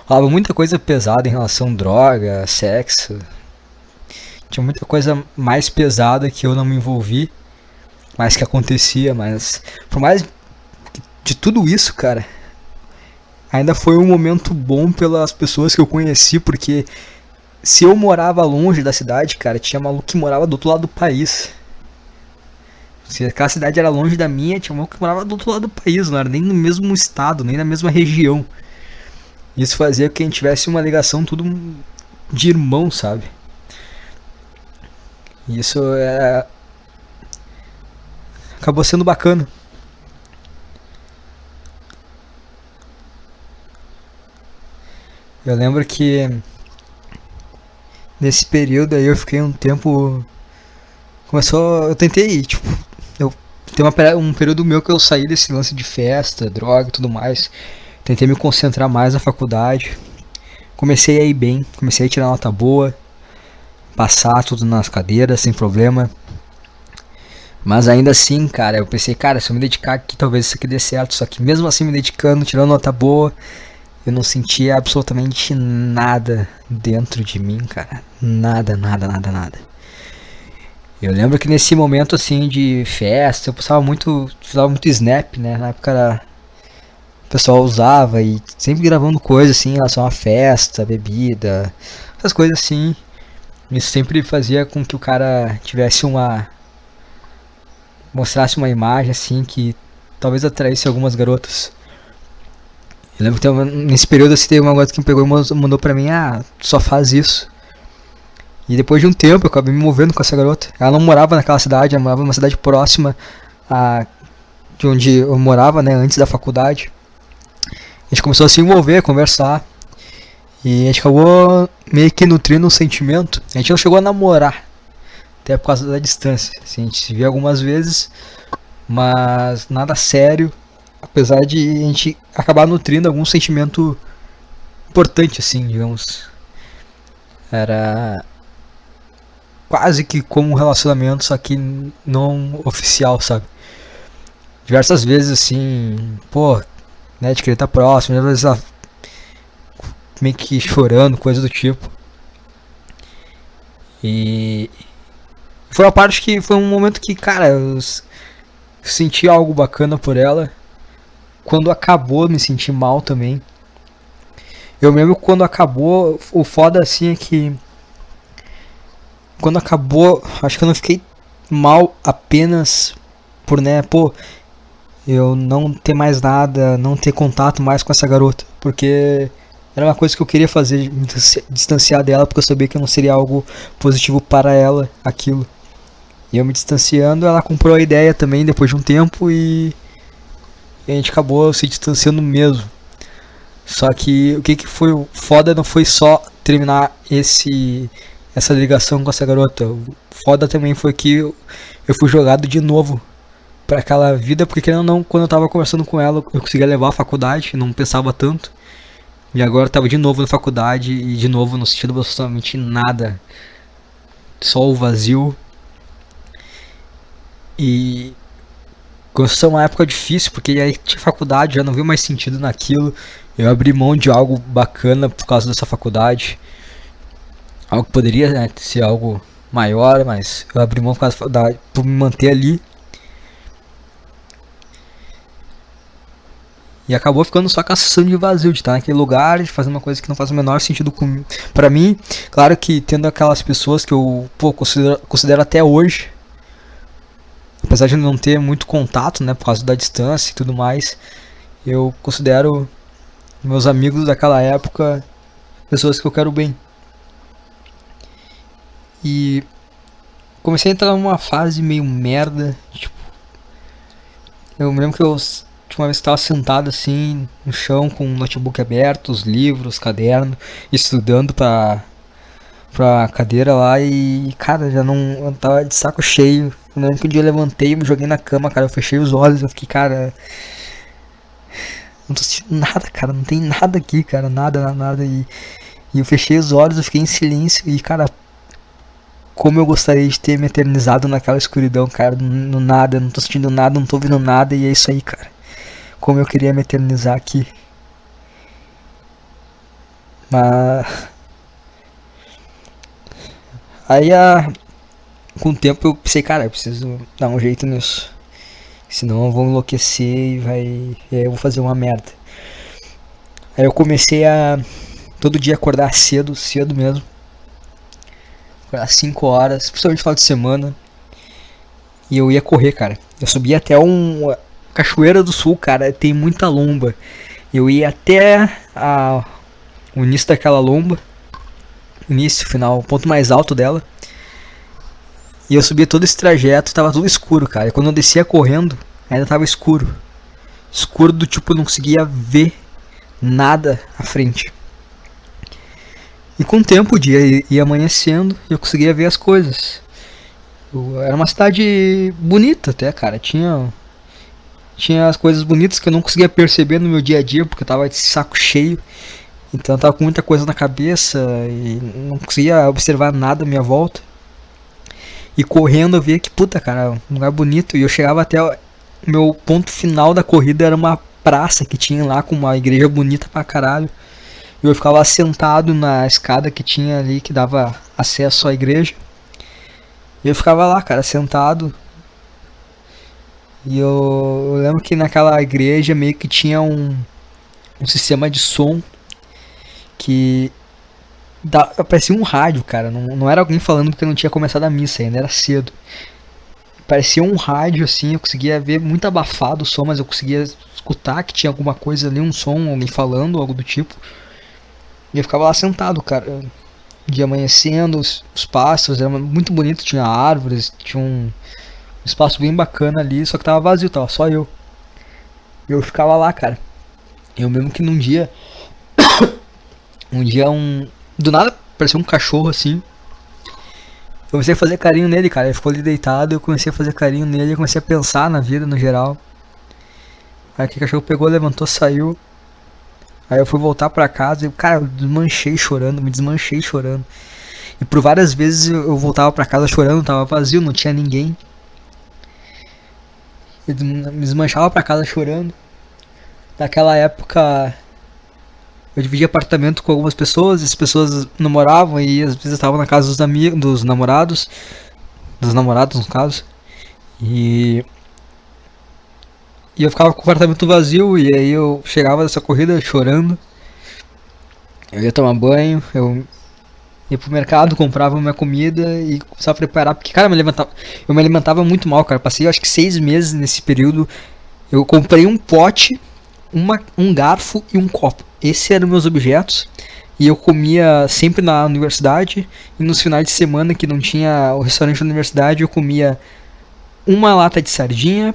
rolava muita coisa pesada em relação a droga, sexo. Tinha muita coisa mais pesada que eu não me envolvi, mas que acontecia, mas por mais de tudo isso, cara, ainda foi um momento bom pelas pessoas que eu conheci, porque se eu morava longe da cidade, cara, tinha maluco que morava do outro lado do país. Se aquela cidade era longe da minha, tinha maluco que morava do outro lado do país, não era nem no mesmo estado, nem na mesma região. Isso fazia com que a gente tivesse uma ligação tudo de irmão, sabe? E isso acabou sendo bacana. Eu lembro que nesse período aí eu fiquei um tempo... Eu tentei tem um período meu que eu saí desse lance de festa, droga e tudo mais. Tentei me concentrar mais na faculdade. Comecei a ir bem, comecei a tirar nota boa, passar tudo nas cadeiras sem problema. Mas ainda assim, cara, eu pensei, cara, se eu me dedicar aqui, talvez isso aqui dê certo. Só que mesmo assim, me dedicando, tirando nota boa, eu não sentia absolutamente nada dentro de mim, cara. Nada, nada, nada, nada. Eu lembro que nesse momento, assim, de festa, eu usava muito Snap, né? Na época era... o pessoal usava e sempre gravando coisas, assim, em relação à festa, bebida, essas coisas assim. Isso sempre fazia com que o cara tivesse mostrasse uma imagem assim que talvez atraísse algumas garotas. Eu lembro que nesse período assim, teve uma garota que me pegou e mandou pra mim, só faz isso. E depois de um tempo eu acabei me movendo com essa garota. Ela não morava naquela cidade, ela morava numa cidade próxima de onde eu morava, né, antes da faculdade. A gente começou a se envolver, a conversar. E a gente acabou meio que nutrindo um sentimento. A gente não chegou a namorar, até por causa da distância. Assim, a gente se via algumas vezes, mas nada sério. Apesar de a gente acabar nutrindo algum sentimento importante, assim, digamos. Era quase que como um relacionamento, só que não oficial, sabe? Diversas vezes, assim, pô, né, de querer estar próximo, às vezes ela meio que chorando, coisa do tipo. E foi uma parte que foi um momento que, cara, eu senti algo bacana por ela. Quando acabou, me senti mal também. Eu lembro que quando acabou, o foda assim é que quando acabou, acho que eu não fiquei mal apenas por, né, pô, eu não ter mais nada, não ter contato mais com essa garota, porque era uma coisa que eu queria fazer, me distanciar dela, porque eu sabia que não seria algo positivo para ela, aquilo. E eu me distanciando, ela comprou a ideia também depois de um tempo e a gente acabou se distanciando mesmo. Só que o que foi o foda não foi só terminar essa ligação com essa garota. O foda também foi que eu fui jogado de novo para aquela vida, porque querendo ou não, quando eu tava conversando com ela, eu conseguia levar a faculdade, não pensava tanto. E agora eu tava de novo na faculdade e de novo não sentindo absolutamente nada. Só o vazio. E começou uma época difícil, porque aí tinha faculdade, já não vi mais sentido naquilo. Eu abri mão de algo bacana por causa dessa faculdade. Algo que poderia, né, ser algo maior, mas eu abri mão por causa da faculdade, por me manter ali. E acabou ficando só com a sensação de vazio, de estar naquele lugar, de fazer uma coisa que não faz o menor sentido pra mim. Claro que tendo aquelas pessoas que eu considero até hoje, apesar de não ter muito contato, né, por causa da distância e tudo mais, eu considero meus amigos daquela época pessoas que eu quero bem. E comecei a entrar numa fase meio merda, tipo, eu me lembro que eu uma vez estava sentado assim no chão com o notebook aberto, os livros, caderno, estudando pra cadeira lá e, cara, eu tava de saco cheio. Eu lembro que um dia eu levantei, me joguei na cama, cara, eu fechei os olhos, eu fiquei, cara, não tô sentindo nada, cara, não tem nada aqui, cara, nada, e eu fechei os olhos, eu fiquei em silêncio e, cara, como eu gostaria de ter me eternizado naquela escuridão, cara, no nada, eu não tô sentindo nada, não tô ouvindo nada e é isso aí, cara. Como eu queria me eternizar aqui. Mas aí com o tempo eu pensei, cara, eu preciso dar um jeito nisso, senão eu vou enlouquecer e aí eu vou fazer uma merda. Aí eu comecei a todo dia acordar cedo mesmo, acordar 5 horas, principalmente no final de semana, e eu ia correr, cara. Eu subia até Cachoeira do Sul, cara, tem muita lomba. Eu ia até o início daquela lomba, início, final, o ponto mais alto dela. E eu subia todo esse trajeto, tava tudo escuro, cara. E quando eu descia correndo, ainda tava escuro. Escuro do tipo, eu não conseguia ver nada à frente. E com o tempo o dia ia amanhecendo e eu conseguia ver as coisas. Era uma cidade bonita até, cara. Tinha as coisas bonitas que eu não conseguia perceber no meu dia a dia, porque eu tava de saco cheio. Então eu tava com muita coisa na cabeça e não conseguia observar nada à minha volta. E correndo eu via que, puta, cara, um lugar bonito. E eu chegava até o meu ponto final da corrida, era uma praça que tinha lá com uma igreja bonita pra caralho. E eu ficava sentado na escada que tinha ali, que dava acesso à igreja. E eu ficava lá, cara, sentado. E eu lembro que naquela igreja meio que tinha um sistema de som que parecia um rádio, cara. Não era alguém falando porque não tinha começado a missa ainda, era cedo. Parecia um rádio assim, eu conseguia ver muito abafado o som, mas eu conseguia escutar que tinha alguma coisa ali, um som, alguém falando, algo do tipo. E eu ficava lá sentado, cara. De amanhecendo, os pássaros, era muito bonito, tinha árvores, tinha um espaço bem bacana ali, só que tava vazio, tava só eu. E eu ficava lá, cara. Eu mesmo que num dia, do nada parecia um cachorro assim. Eu comecei a fazer carinho nele, cara. Ele ficou ali deitado, eu comecei a fazer carinho nele, eu comecei a pensar na vida no geral. Aí aquele cachorro pegou, levantou, saiu. Aí eu fui voltar pra casa e, cara, eu desmanchei chorando, me desmanchei chorando. E por várias vezes eu voltava pra casa chorando, tava vazio, não tinha ninguém. Eu me desmanchava pra casa chorando. Naquela época eu dividia apartamento com algumas pessoas, as pessoas namoravam e às vezes estavam na casa dos amigos, dos namorados no caso. E eu ficava com o apartamento vazio e aí eu chegava dessa corrida chorando. Eu ia tomar banho, eu ia pro mercado, comprava minha comida e começava a preparar, porque, cara, eu me alimentava muito mal, cara. Passei, acho que 6 meses nesse período. Eu comprei um pote, um garfo e um copo. Esses eram meus objetos. E eu comia sempre na universidade. E nos finais de semana, que não tinha o restaurante da universidade, eu comia uma lata de sardinha,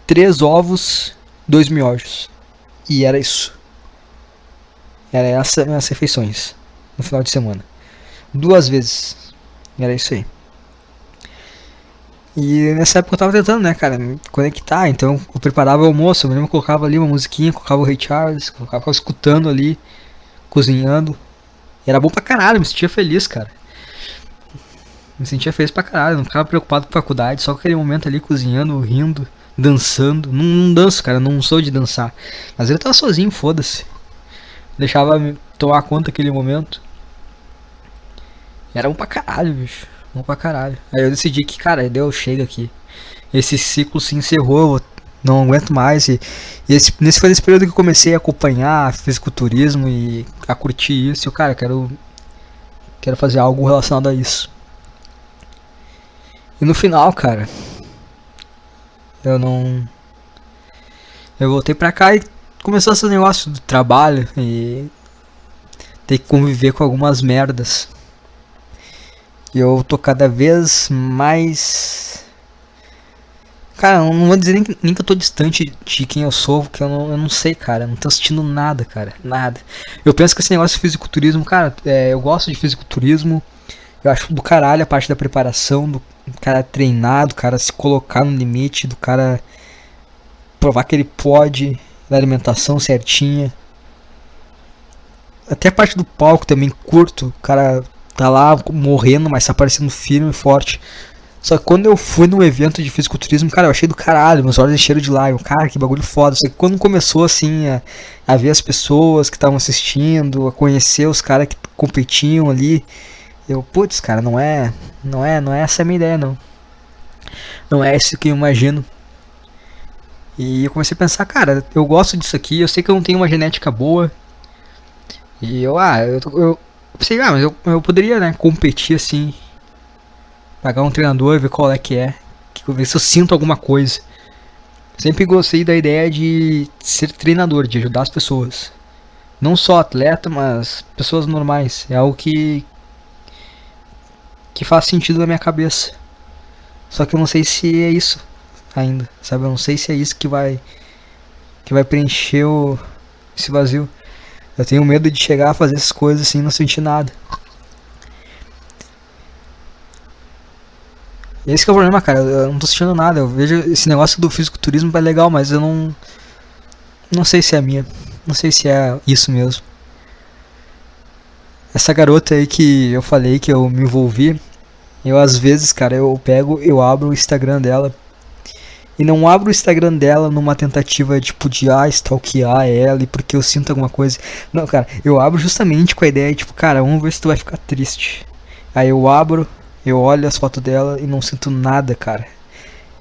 3 ovos, 2 miojos. E era isso. Era essas minhas refeições no final de semana. 2 vezes. E era isso aí. E nessa época eu tava tentando, né, cara, me conectar. Então eu preparava o almoço, eu mesmo colocava ali uma musiquinha, colocava o Ray Charles, ficava escutando ali, cozinhando. E era bom pra caralho, me sentia feliz, cara. Me sentia feliz pra caralho, não ficava preocupado com faculdade, só com aquele momento ali cozinhando, rindo, dançando. Não danço, cara, não sou de dançar. Mas ele tava sozinho, foda-se. Deixava me tomar conta daquele momento. E era bom pra caralho, bicho. Bom pra caralho. Aí eu decidi que, cara, deu, chega aqui. Esse ciclo se encerrou, eu não aguento mais. Nesse foi esse período que eu comecei a acompanhar fisiculturismo e a curtir isso. E, cara, quero fazer algo relacionado a isso. E no final, cara, eu não. Eu voltei pra cá e começou esse negócio do trabalho e ter que conviver com algumas merdas. E eu tô cada vez mais. Cara, eu não vou dizer nem que eu tô distante de quem eu sou, porque eu não sei, cara. Eu não tô sentindo nada, cara. Nada. Eu penso que esse negócio de fisiculturismo, cara, eu gosto de fisiculturismo. Eu acho do caralho a parte da preparação, do cara treinar, do cara se colocar no limite, do cara provar que ele pode, da alimentação certinha. Até a parte do palco também curto, o cara tá lá morrendo, mas tá parecendo firme e forte. Só que quando eu fui no evento de fisiculturismo, cara, eu achei do caralho, meus olhos encheram de lágrimas, cara, que bagulho foda. Só que quando começou assim a ver as pessoas que estavam assistindo, a conhecer os caras que competiam ali, eu, putz, cara, não é essa a minha ideia, não. Não é isso que eu imagino. E eu comecei a pensar, cara, eu gosto disso aqui, eu sei que eu não tenho uma genética boa. E eu pensei, mas eu poderia, né, competir assim, pagar um treinador, ver qual é, ver se eu sinto alguma coisa. Sempre gostei da ideia de ser treinador, de ajudar as pessoas. Não só atleta, mas pessoas normais. É algo que faz sentido na minha cabeça. Só que eu não sei se é isso ainda, sabe? Eu não sei se é isso que vai preencher esse vazio. Eu tenho medo de chegar a fazer essas coisas assim e não sentir nada. Esse que é o problema, cara. Eu não tô sentindo nada. Eu vejo esse negócio do fisiculturismo é legal, mas eu não sei se é a minha. Não sei se é isso mesmo. Essa garota aí que eu falei que eu me envolvi, eu às vezes, cara, eu abro o Instagram dela. E não abro o Instagram dela numa tentativa tipo de stalkear ela e porque eu sinto alguma coisa. Não, cara, eu abro justamente com a ideia tipo, cara, vamos ver se tu vai ficar triste. Aí eu abro, eu olho as fotos dela e não sinto nada, cara.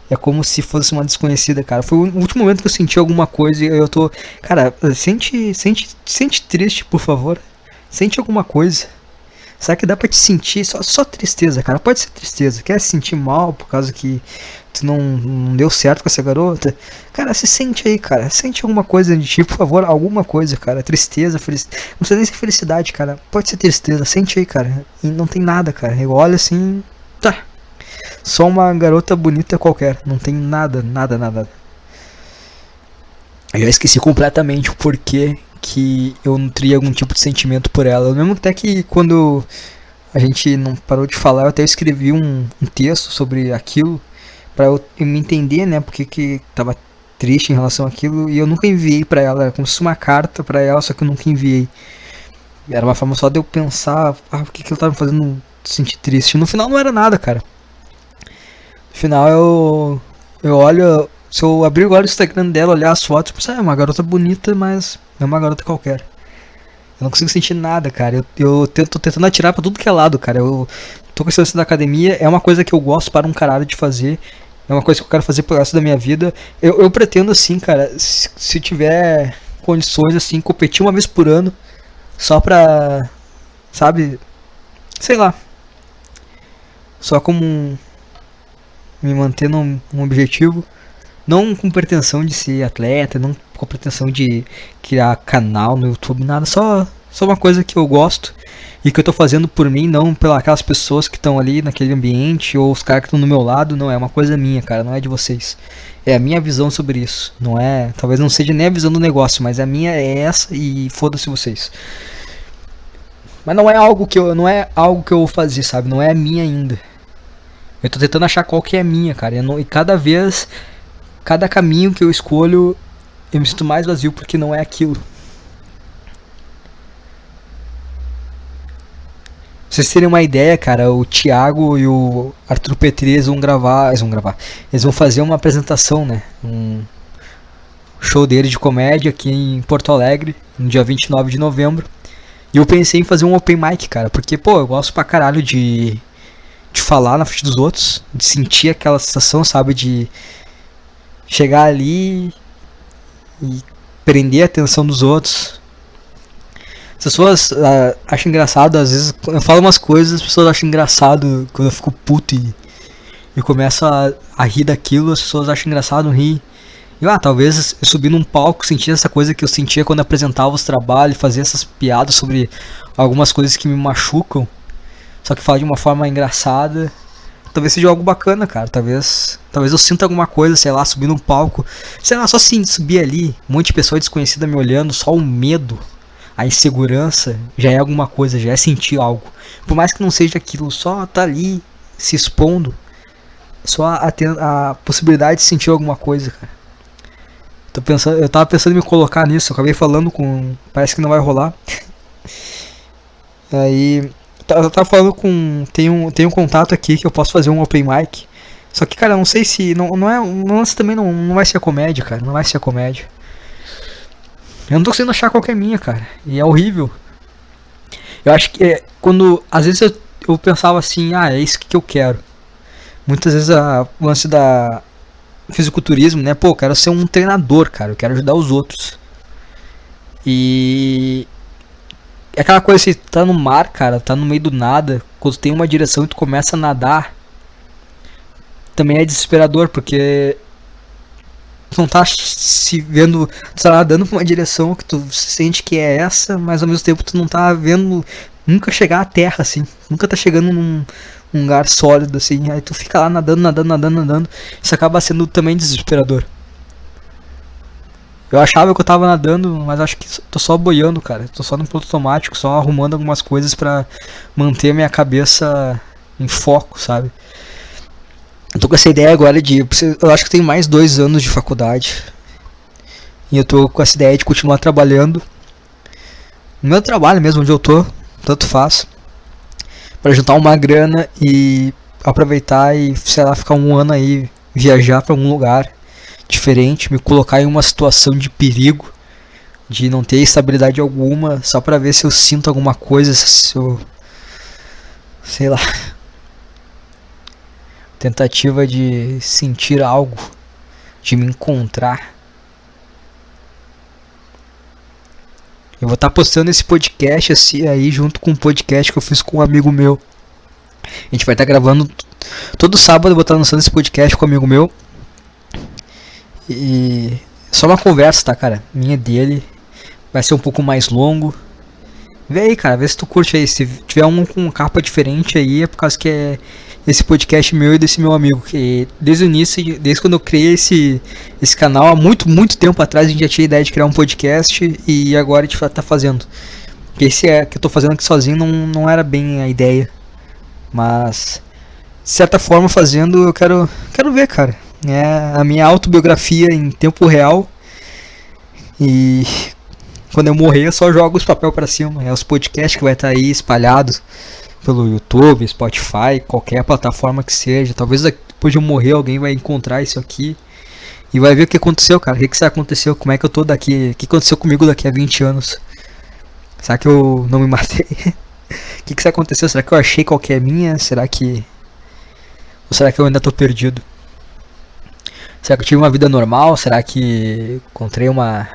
É como se fosse uma desconhecida, cara. Foi o último momento que eu senti alguma coisa e eu tô. Cara, sente triste, por favor. Sente alguma coisa. Será que dá pra te sentir só tristeza, cara? Pode ser tristeza. Quer se sentir mal por causa que tu não deu certo com essa garota? Cara, se sente aí, cara. Sente alguma coisa de ti, por favor. Alguma coisa, cara. Tristeza, felicidade. Não precisa nem ser felicidade, cara. Pode ser tristeza. Sente aí, cara. E não tem nada, cara. Eu olho assim. Tá. Só uma garota bonita qualquer. Não tem nada, nada, nada. Eu já esqueci completamente o porquê que eu nutria algum tipo de sentimento por ela. Mesmo até que quando a gente não parou de falar, eu até escrevi um texto sobre aquilo pra eu me entender, né, porque que tava triste em relação àquilo, e eu nunca enviei pra ela, era como se fosse uma carta pra ela, só que eu nunca enviei. Era uma forma só de eu pensar, por que ela tava me fazendo sentir triste. No final não era nada, cara. No final eu olho, se eu abrir agora o Instagram dela, olhar as fotos, tipo, é uma garota bonita, mas é uma garota qualquer. Eu não consigo sentir nada, cara. Eu tô tentando atirar pra tudo que é lado, cara. Eu tô com esse lance da academia, é uma coisa que eu gosto para um caralho de fazer. É uma coisa que eu quero fazer pro resto da minha vida. Eu pretendo, assim, cara, se tiver condições, assim, competir uma vez por ano. Só pra, sabe, sei lá. Só como me manter num objetivo. Não com pretensão de ser atleta, não com pretensão de criar canal no YouTube, nada. Só uma coisa que eu gosto e que eu tô fazendo por mim, não pelas aquelas pessoas que estão ali naquele ambiente ou os caras que estão do meu lado. Não, é uma coisa minha, cara, não é de vocês. É a minha visão sobre isso. Não é, talvez não seja nem a visão do negócio, mas a minha é essa e foda-se vocês. Mas não é algo que eu vou fazer, sabe? Não é a minha ainda. Eu tô tentando achar qual que é a minha, cara. E cada vez, cada caminho que eu escolho, eu me sinto mais vazio porque não é aquilo. Pra vocês terem uma ideia, cara, o Thiago e o Arthur Petri eles vão gravar. Eles vão fazer uma apresentação, né? Um show deles de comédia aqui em Porto Alegre, no dia 29 de novembro. E eu pensei em fazer um open mic, cara, porque, pô, eu gosto pra caralho de falar na frente dos outros, de sentir aquela sensação, sabe, de chegar ali e prender a atenção dos outros. As pessoas acham engraçado, às vezes eu falo umas coisas, as pessoas acham engraçado quando eu fico puto e começo a rir daquilo, as pessoas acham engraçado rir. E talvez eu subir num palco, sentir essa coisa que eu sentia quando apresentava os trabalhos, fazer essas piadas sobre algumas coisas que me machucam, só que falar de uma forma engraçada, talvez seja algo bacana, cara. Talvez eu sinta alguma coisa, sei lá, subir num palco, sei lá, só assim, subir ali, um monte de pessoa desconhecida me olhando, só o medo, a insegurança, já é alguma coisa, já é sentir algo. Por mais que não seja aquilo, só tá ali, se expondo, só a possibilidade de sentir alguma coisa, cara. Eu tava pensando em me colocar nisso, eu acabei falando com... Parece que não vai rolar. Aí... Eu tava falando com... Tem um contato aqui que eu posso fazer um open mic. Só que, cara, eu não sei se... Não é... O lance também não vai ser a comédia, cara. Não vai ser a comédia. Eu não tô conseguindo achar qual que é minha, cara. E é horrível. Eu acho que quando... Às vezes eu pensava assim... é isso que eu quero. Muitas vezes o lance da... fisiculturismo, né? Pô, eu quero ser um treinador, cara. Eu quero ajudar os outros. E... é aquela coisa, você tá no mar, cara, tá no meio do nada, quando tem uma direção e tu começa a nadar, também é desesperador, porque tu não tá se vendo, tu tá nadando pra uma direção que tu sente que é essa, mas ao mesmo tempo tu não tá vendo nunca chegar à terra, assim, nunca tá chegando num lugar sólido, assim, aí tu fica lá nadando, isso acaba sendo também desesperador. Eu achava que eu tava nadando, mas acho que tô só boiando, cara. Tô só no piloto automático, só arrumando algumas coisas pra manter minha cabeça em foco, sabe? Eu tô com essa ideia agora de... Eu acho que tem mais 2 anos de faculdade. E eu tô com essa ideia de continuar trabalhando. No meu trabalho mesmo, onde eu tô. Tanto faz. Pra juntar uma grana e aproveitar e, sei lá, ficar 1 ano aí. Viajar pra algum lugar diferente. Me colocar em uma situação de perigo. De não ter estabilidade alguma. Só pra ver se eu sinto alguma coisa. Se eu... sei lá. Tentativa de sentir algo. De me encontrar. Eu vou estar postando esse podcast assim, aí junto com um podcast que eu fiz com um amigo meu. A gente vai estar gravando todo sábado, eu vou estar lançando esse podcast com um amigo meu. E só uma conversa, tá, cara? Minha e dele. Vai ser um pouco mais longo. Vê aí, cara, vê se tu curte aí. Se tiver um com capa diferente aí, é por causa que é esse podcast meu e desse meu amigo. Que desde o início, desde quando eu criei esse canal, há muito tempo atrás, a gente já tinha a ideia de criar um podcast e agora a gente tá fazendo. Esse que eu tô fazendo aqui sozinho não era bem a ideia. Mas, de certa forma, fazendo, eu quero ver, cara. É a minha autobiografia em tempo real. E quando eu morrer, eu só jogo os papel pra cima. É os podcasts que vai estar aí espalhados pelo YouTube, Spotify, qualquer plataforma que seja. Talvez depois de eu morrer alguém vai encontrar isso aqui e vai ver o que aconteceu, cara. O que aconteceu? Como é que eu tô daqui? O que aconteceu comigo daqui a 20 anos? Será que eu não me matei? O que aconteceu? Será que eu achei qual que é minha? Será que... ou será que eu ainda tô perdido? Será que eu tive uma vida normal? Será que encontrei uma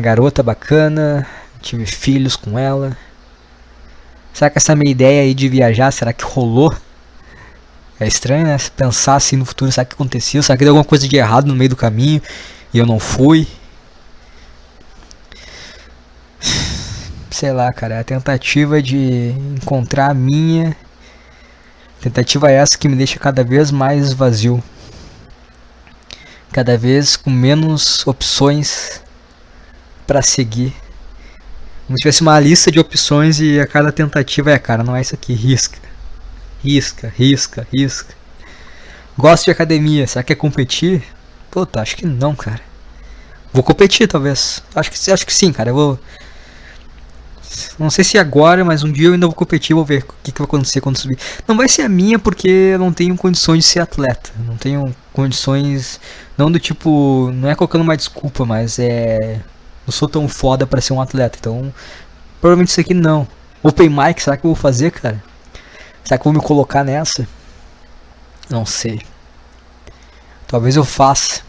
garota bacana? Tive filhos com ela? Será que essa minha ideia aí de viajar, será que rolou? É estranho, né? Pensar assim no futuro, será que aconteceu? Será que deu alguma coisa de errado no meio do caminho e eu não fui? Sei lá, cara, é a tentativa de encontrar a minha. Tentativa essa que me deixa cada vez mais vazio. Cada vez com menos opções pra seguir. Como se tivesse uma lista de opções e a cada tentativa é, cara, não é isso aqui, risca. Risca, risca, risca. Gosto de academia, será que é competir? Puta, acho que não, cara. Vou competir, talvez. Acho que sim, cara, eu vou... não sei se agora, mas um dia eu ainda vou competir, vou ver o que vai acontecer quando subir. Não vai ser a minha porque eu não tenho condições de ser atleta. Não tenho condições, não do tipo, não é colocando uma desculpa, mas é... não sou tão foda pra ser um atleta, então provavelmente isso aqui não. Open mic, será que eu vou fazer, cara? Será que eu vou me colocar nessa? Não sei. Talvez eu faça.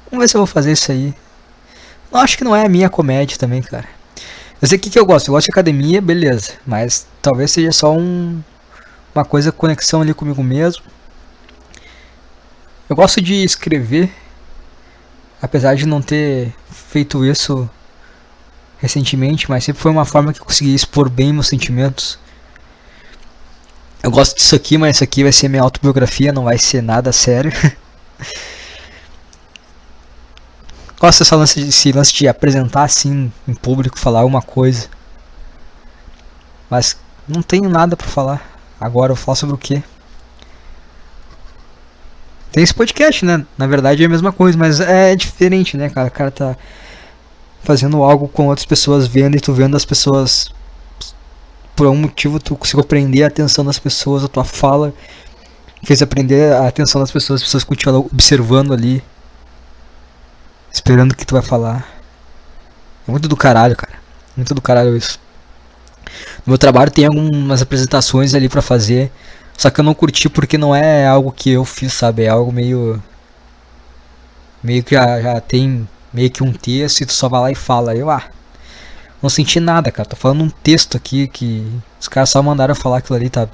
Vamos ver se eu vou fazer isso aí. Eu acho que não é a minha comédia também, cara. Eu sei o que eu gosto. Eu gosto de academia, beleza. Mas talvez seja só uma coisa, conexão ali comigo mesmo. Eu gosto de escrever. Apesar de não ter feito isso recentemente, mas sempre foi uma forma que eu consegui expor bem meus sentimentos. Eu gosto disso aqui, mas isso aqui vai ser minha autobiografia, não vai ser nada sério. Gosto desse lance de apresentar assim em público, falar uma coisa. Mas não tenho nada pra falar. Agora eu falo sobre o quê? Tem esse podcast, né? Na verdade é a mesma coisa, mas é diferente, né, cara? O cara tá fazendo algo com outras pessoas vendo e tu vendo as pessoas. Por algum motivo tu conseguiu prender a atenção das pessoas, a tua fala fez aprender a atenção das pessoas, as pessoas continuam observando ali, esperando o que tu vai falar. É muito do caralho, cara. Muito do caralho isso. No meu trabalho tem algumas apresentações ali pra fazer. Só que eu não curti porque não é algo que eu fiz, sabe? É algo meio que já tem meio que um texto e tu só vai lá e fala. Eu, não senti nada, cara. Tô falando um texto aqui que os caras só mandaram eu falar aquilo ali, tá?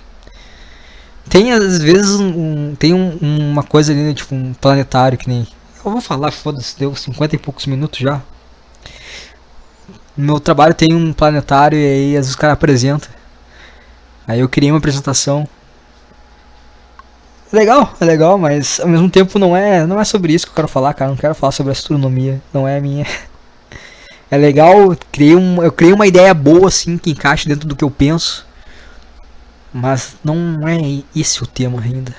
Tem às vezes tem uma coisa ali, né, tipo um planetário que nem... Eu vou falar, foda-se, deu 50 e poucos minutos já. No meu trabalho tem um planetário e aí às vezes os caras apresentam. Aí eu criei uma apresentação. É legal, mas ao mesmo tempo não é sobre isso que eu quero falar, cara. Eu não quero falar sobre astronomia, não é a minha. É legal, eu criei uma ideia boa assim, que encaixa dentro do que eu penso. Mas não é esse o tema ainda.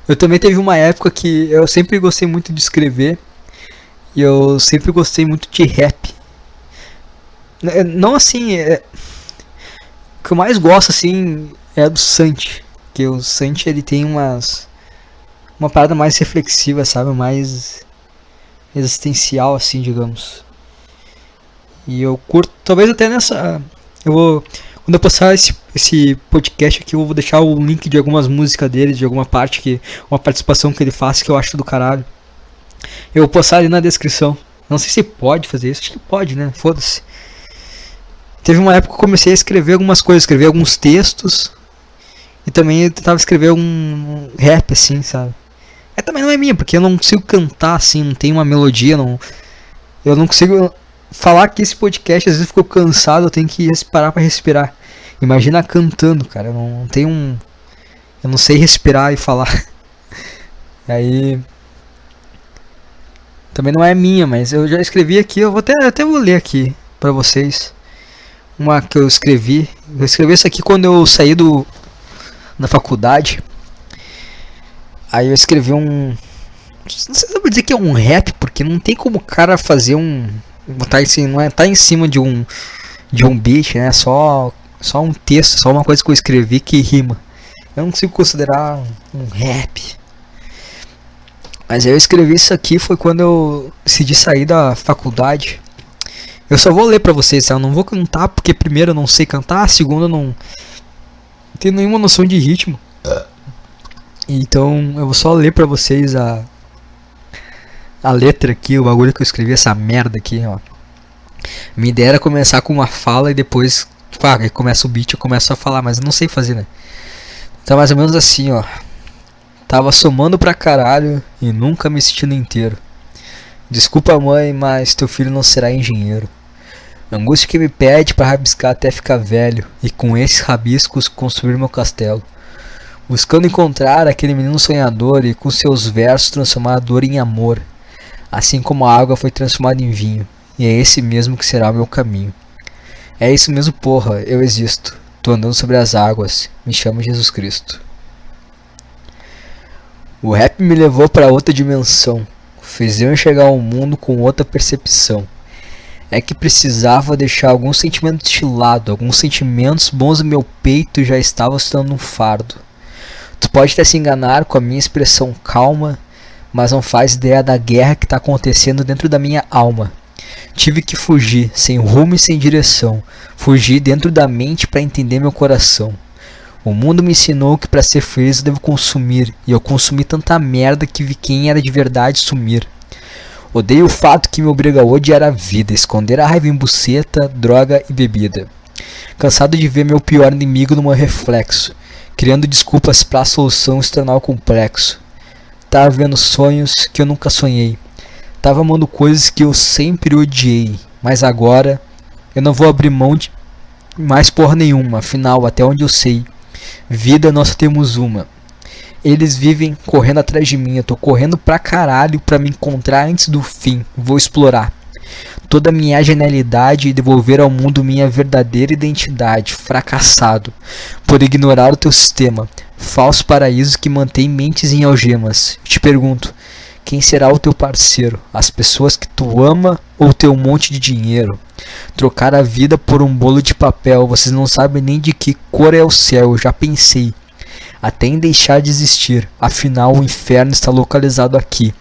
Eu também teve uma época que eu sempre gostei muito de escrever. E eu sempre gostei muito de rap. Não assim, o que eu mais gosto assim é do Santi. Que o Santi ele tem uma parada mais reflexiva, sabe? Mais existencial assim, digamos. E eu curto, talvez até nessa. Quando eu postar esse podcast aqui, eu vou deixar o link de algumas músicas dele, de alguma parte uma participação que ele faz que eu acho do caralho. Eu vou postar ali na descrição. Não sei se pode fazer isso, acho que pode, né? Foda-se. Teve uma época que eu comecei a escrever algumas coisas, escrever alguns textos. E também eu tentava escrever um rap, assim, sabe? Também não é minha, porque eu não consigo cantar, assim, não tem uma melodia, eu não consigo falar que esse podcast, às vezes eu fico cansado, eu tenho que parar pra respirar. Imagina cantando, cara, eu não tenho eu não sei respirar e falar. Aí... Também não é minha, mas eu já escrevi aqui, eu até vou ler aqui pra vocês. Uma que eu escrevi. Eu escrevi isso aqui quando eu saí da faculdade. Aí eu escrevi um... Não sei se eu vou dizer que é um rap, porque não tem como o cara fazer botar assim, não é, tá em cima de um beat, né? Só um texto, só uma coisa que eu escrevi que rima. Eu não consigo considerar um rap. Mas eu escrevi isso aqui foi quando eu decidi sair da faculdade. Eu só vou ler pra vocês, tá? Eu não vou cantar porque primeiro eu não sei cantar, segundo eu não tenho nenhuma noção de ritmo. Então eu vou só ler pra vocês a letra aqui, o bagulho que eu escrevi, essa merda aqui, ó. Minha ideia era começar com uma fala e depois, aí começa o beat, eu começo a falar, mas eu não sei fazer, né? Então mais ou menos assim, ó. Tava somando pra caralho e nunca me sentindo inteiro. Desculpa, mãe, mas teu filho não será engenheiro. Angústia que me pede pra rabiscar até ficar velho e com esses rabiscos construir meu castelo. Buscando encontrar aquele menino sonhador e com seus versos transformar a dor em amor. Assim como a água foi transformada em vinho, e é esse mesmo que será o meu caminho. É isso mesmo, porra, eu existo. Tô andando sobre as águas, me chamo Jesus Cristo. O rap me levou para outra dimensão, fez eu enxergar o mundo com outra percepção. É que precisava deixar alguns sentimentos de lado, alguns sentimentos bons no meu peito já estavam se tornando um fardo. Tu pode até se enganar com a minha expressão calma, mas não faz ideia da guerra que está acontecendo dentro da minha alma. Tive que fugir, sem rumo e sem direção, fugir dentro da mente para entender meu coração. O mundo me ensinou que para ser feliz eu devo consumir, e eu consumi tanta merda que vi quem era de verdade sumir. Odeio o fato que me obriga a odiar a vida, esconder a raiva em buceta, droga e bebida. Cansado de ver meu pior inimigo no meu reflexo, criando desculpas para a solução se tornar complexo. Tava vendo sonhos que eu nunca sonhei, tava amando coisas que eu sempre odiei, mas agora eu não vou abrir mão de mais porra nenhuma, afinal até onde eu sei, vida nós temos uma. Eles vivem correndo atrás de mim, eu tô correndo pra caralho pra me encontrar antes do fim, vou explorar toda a minha genialidade e devolver ao mundo minha verdadeira identidade, fracassado por ignorar o teu sistema, falso paraíso que mantém mentes em algemas. Te pergunto, quem será o teu parceiro? As pessoas que tu ama ou teu monte de dinheiro? Trocar a vida por um bolo de papel, vocês não sabem nem de que cor é o céu, eu já pensei até em deixar de existir, afinal o inferno está localizado aqui.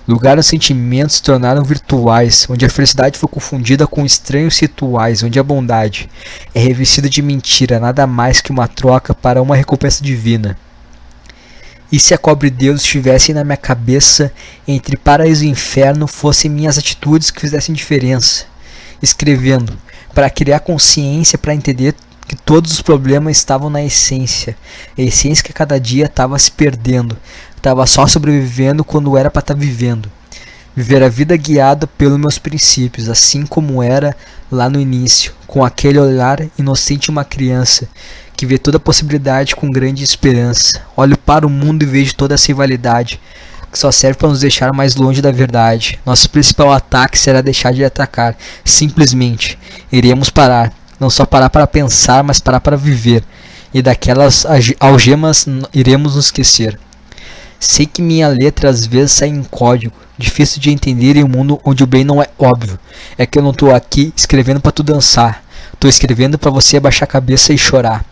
Lugar onde os sentimentos se tornaram virtuais, onde a felicidade foi confundida com estranhos rituais, onde a bondade é revestida de mentira, nada mais que uma troca para uma recompensa divina. E se a cobre Deus estivesse na minha cabeça, entre paraíso e inferno fossem minhas atitudes que fizessem diferença? Escrevendo, para criar consciência, para entender que todos os problemas estavam na essência, a essência que a cada dia estava se perdendo, estava só sobrevivendo quando era para estar vivendo. Viver a vida guiada pelos meus princípios, assim como era lá no início, com aquele olhar inocente de uma criança, que vê toda a possibilidade com grande esperança. Olho para o mundo e vejo toda essa rivalidade, que só serve para nos deixar mais longe da verdade. Nosso principal ataque será deixar de atacar, simplesmente iremos parar. Não só parar para pensar, mas parar para viver. E daquelas algemas iremos nos esquecer. Sei que minha letra às vezes sai em código, difícil de entender em um mundo onde o bem não é óbvio. É que eu não tô aqui escrevendo para tu dançar. Tô escrevendo para você abaixar a cabeça e chorar.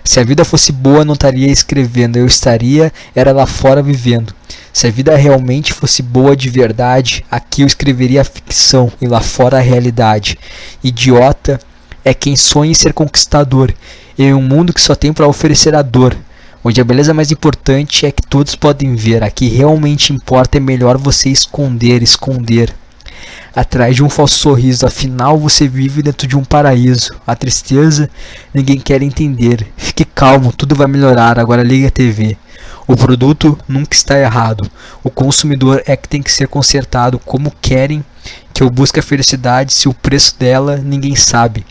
Se a vida fosse boa, não estaria escrevendo, eu estaria era lá fora vivendo. Se a vida realmente fosse boa de verdade, aqui eu escreveria a ficção e lá fora a realidade. Idiota é quem sonha em ser conquistador, em um mundo que só tem para oferecer a dor. Onde a beleza mais importante é que todos podem ver, a que realmente importa é melhor você esconder. Atrás de um falso sorriso, afinal você vive dentro de um paraíso. A tristeza ninguém quer entender. Fique calmo, tudo vai melhorar, agora ligue a TV. O produto nunca está errado. O consumidor é que tem que ser consertado. Como querem que eu busque a felicidade se o preço dela ninguém sabe?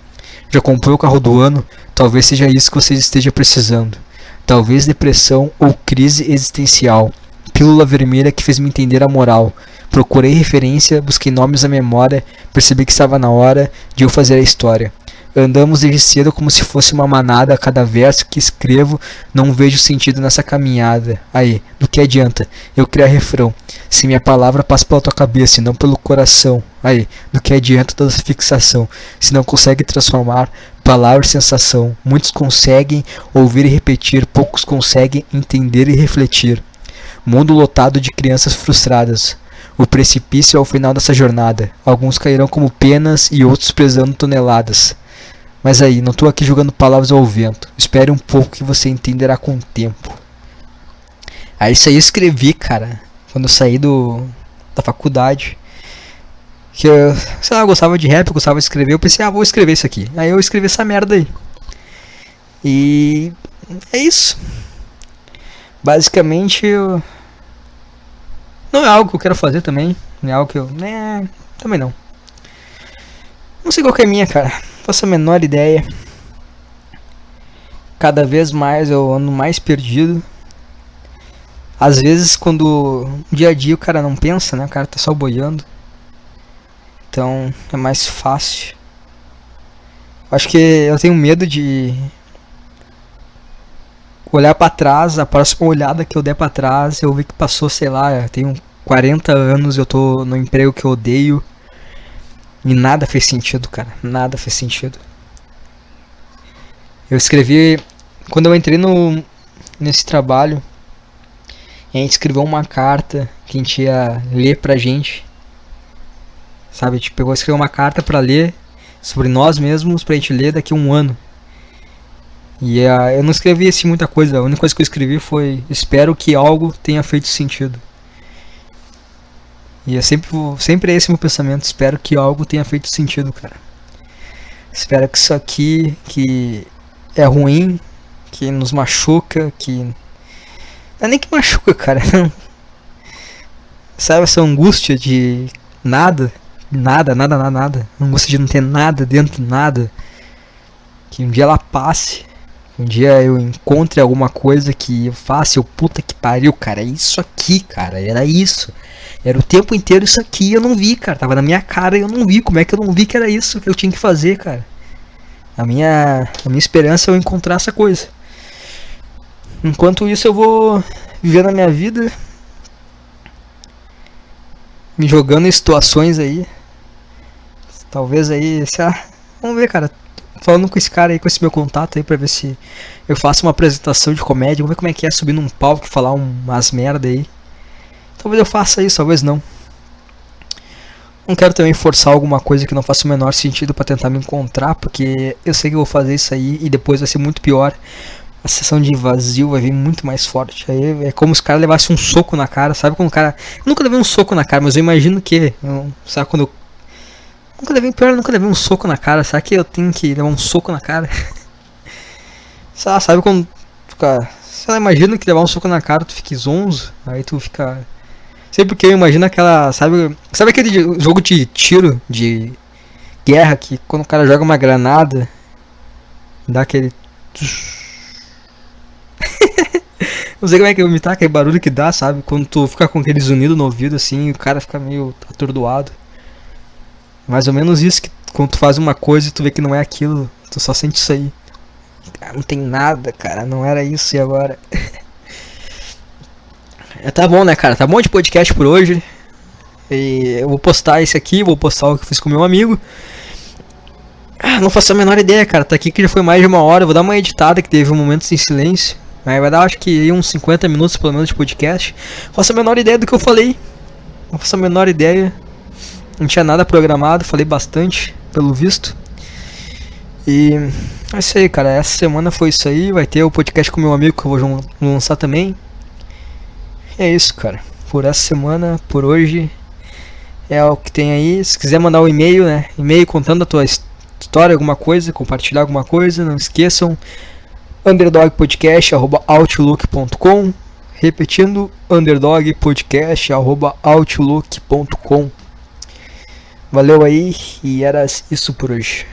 Já comprou o carro do ano? Talvez seja isso que você esteja precisando. Talvez depressão ou crise existencial. Pílula vermelha que fez me entender a moral. Procurei referência, busquei nomes na memória, percebi que estava na hora de eu fazer a história. Andamos desde cedo como se fosse uma manada, a cada verso que escrevo não vejo sentido nessa caminhada. Aí, do que adianta eu criar refrão, se minha palavra passa pela tua cabeça e não pelo coração? Aí, do que adianta toda essa fixação, se não consegue transformar palavra em sensação? Muitos conseguem ouvir e repetir, poucos conseguem entender e refletir. Mundo lotado de crianças frustradas. O precipício é o final dessa jornada. Alguns cairão como penas e outros pesando toneladas. Mas aí, não estou aqui jogando palavras ao vento. Espere um pouco que você entenderá com o tempo. Aí isso aí eu escrevi, cara, quando eu saí da faculdade. Que eu, sei lá, eu gostava de rap, eu gostava de escrever. Eu pensei, vou escrever isso aqui. Aí eu escrevi essa merda aí. E é isso. Basicamente, não é algo que eu quero fazer também. Não é algo que eu... também não. Não sei qual que é a minha, cara. Não faço a menor ideia. Cada vez mais eu ando mais perdido. Às vezes quando no dia a dia o cara não pensa, né? O cara tá só boiando. Então é mais fácil. Acho que eu tenho medo de olhar pra trás, a próxima olhada que eu der pra trás, eu vi que passou, sei lá, eu tenho 40 anos, eu tô no emprego que eu odeio. E nada fez sentido, cara. Nada fez sentido. Eu escrevi... Quando eu entrei nesse trabalho, a gente escreveu uma carta que a gente ia ler pra gente. Sabe, a gente escreveu uma carta pra ler sobre nós mesmos, pra gente ler daqui a um ano. E eu não escrevi assim muita coisa. A única coisa que eu escrevi foi: espero que algo tenha feito sentido. E é sempre esse meu pensamento. Espero que algo tenha feito sentido, cara. Espero que isso aqui, que é ruim, que nos machuca, que... Não é nem que machuca, cara. Sabe essa angústia de nada? Nada. Angústia de não ter nada dentro, nada. Que um dia ela passe. Um dia eu encontre alguma coisa que eu faça, puta que pariu, cara, é isso aqui, cara, era isso. Era o tempo inteiro isso aqui e eu não vi, cara, tava na minha cara e eu não vi. Como é que eu não vi que era isso que eu tinha que fazer, cara? A minha esperança é eu encontrar essa coisa. Enquanto isso eu vou viver na minha vida, me jogando em situações aí. Talvez aí, vamos ver, cara. Falando com esse cara aí, com esse meu contato aí, pra ver se eu faço uma apresentação de comédia. Vamos ver como é que é subir num palco e falar umas merda aí. Talvez eu faça isso, talvez não. Não quero também forçar alguma coisa que não faça o menor sentido pra tentar me encontrar, porque eu sei que eu vou fazer isso aí e depois vai ser muito pior. A sensação de vazio vai vir muito mais forte. Aí é como se o cara levasse um soco na cara, sabe? Quando o cara... Eu nunca levei um soco na cara, mas eu imagino que... Sabe quando eu... Nunca levei um soco na cara. Será que eu tenho que levar um soco na cara? Sabe quando fica... Sei lá, imagina que levar um soco na cara tu fica zonzo. Aí tu fica... Sei porque eu imagino aquela... Sabe aquele jogo de tiro, de guerra, que quando o cara joga uma granada, dá aquele... Não sei como é que eu imitar aquele barulho que dá, sabe? Quando tu fica com aquele zunido no ouvido assim, o cara fica meio atordoado. Mais ou menos isso, que quando tu faz uma coisa e tu vê que não é aquilo, Tu só sente isso aí. Não tem nada, cara. Não era isso e agora? Tá bom, né, cara? Tá bom de podcast por hoje. E eu vou postar esse aqui, vou postar o que eu fiz com meu amigo. Não faço a menor ideia, cara. Tá aqui que já foi mais de 1 hora. Vou dar uma editada que teve momentos em silêncio. Mas vai dar, acho que uns 50 minutos pelo menos de podcast. Não faço a menor ideia do que eu falei. Não faço a menor ideia. Não tinha nada programado. Falei bastante, pelo visto. E é isso aí, cara. Essa semana foi isso aí. Vai ter o podcast com meu amigo que eu vou lançar também. E é isso, cara. Por essa semana, por hoje, é o que tem aí. Se quiser mandar um e-mail, né? E-mail contando a tua história, alguma coisa, compartilhar alguma coisa, não esqueçam. underdogpodcast@outlook.com. Repetindo, underdogpodcast@outlook.com. Valeu aí e era isso por hoje.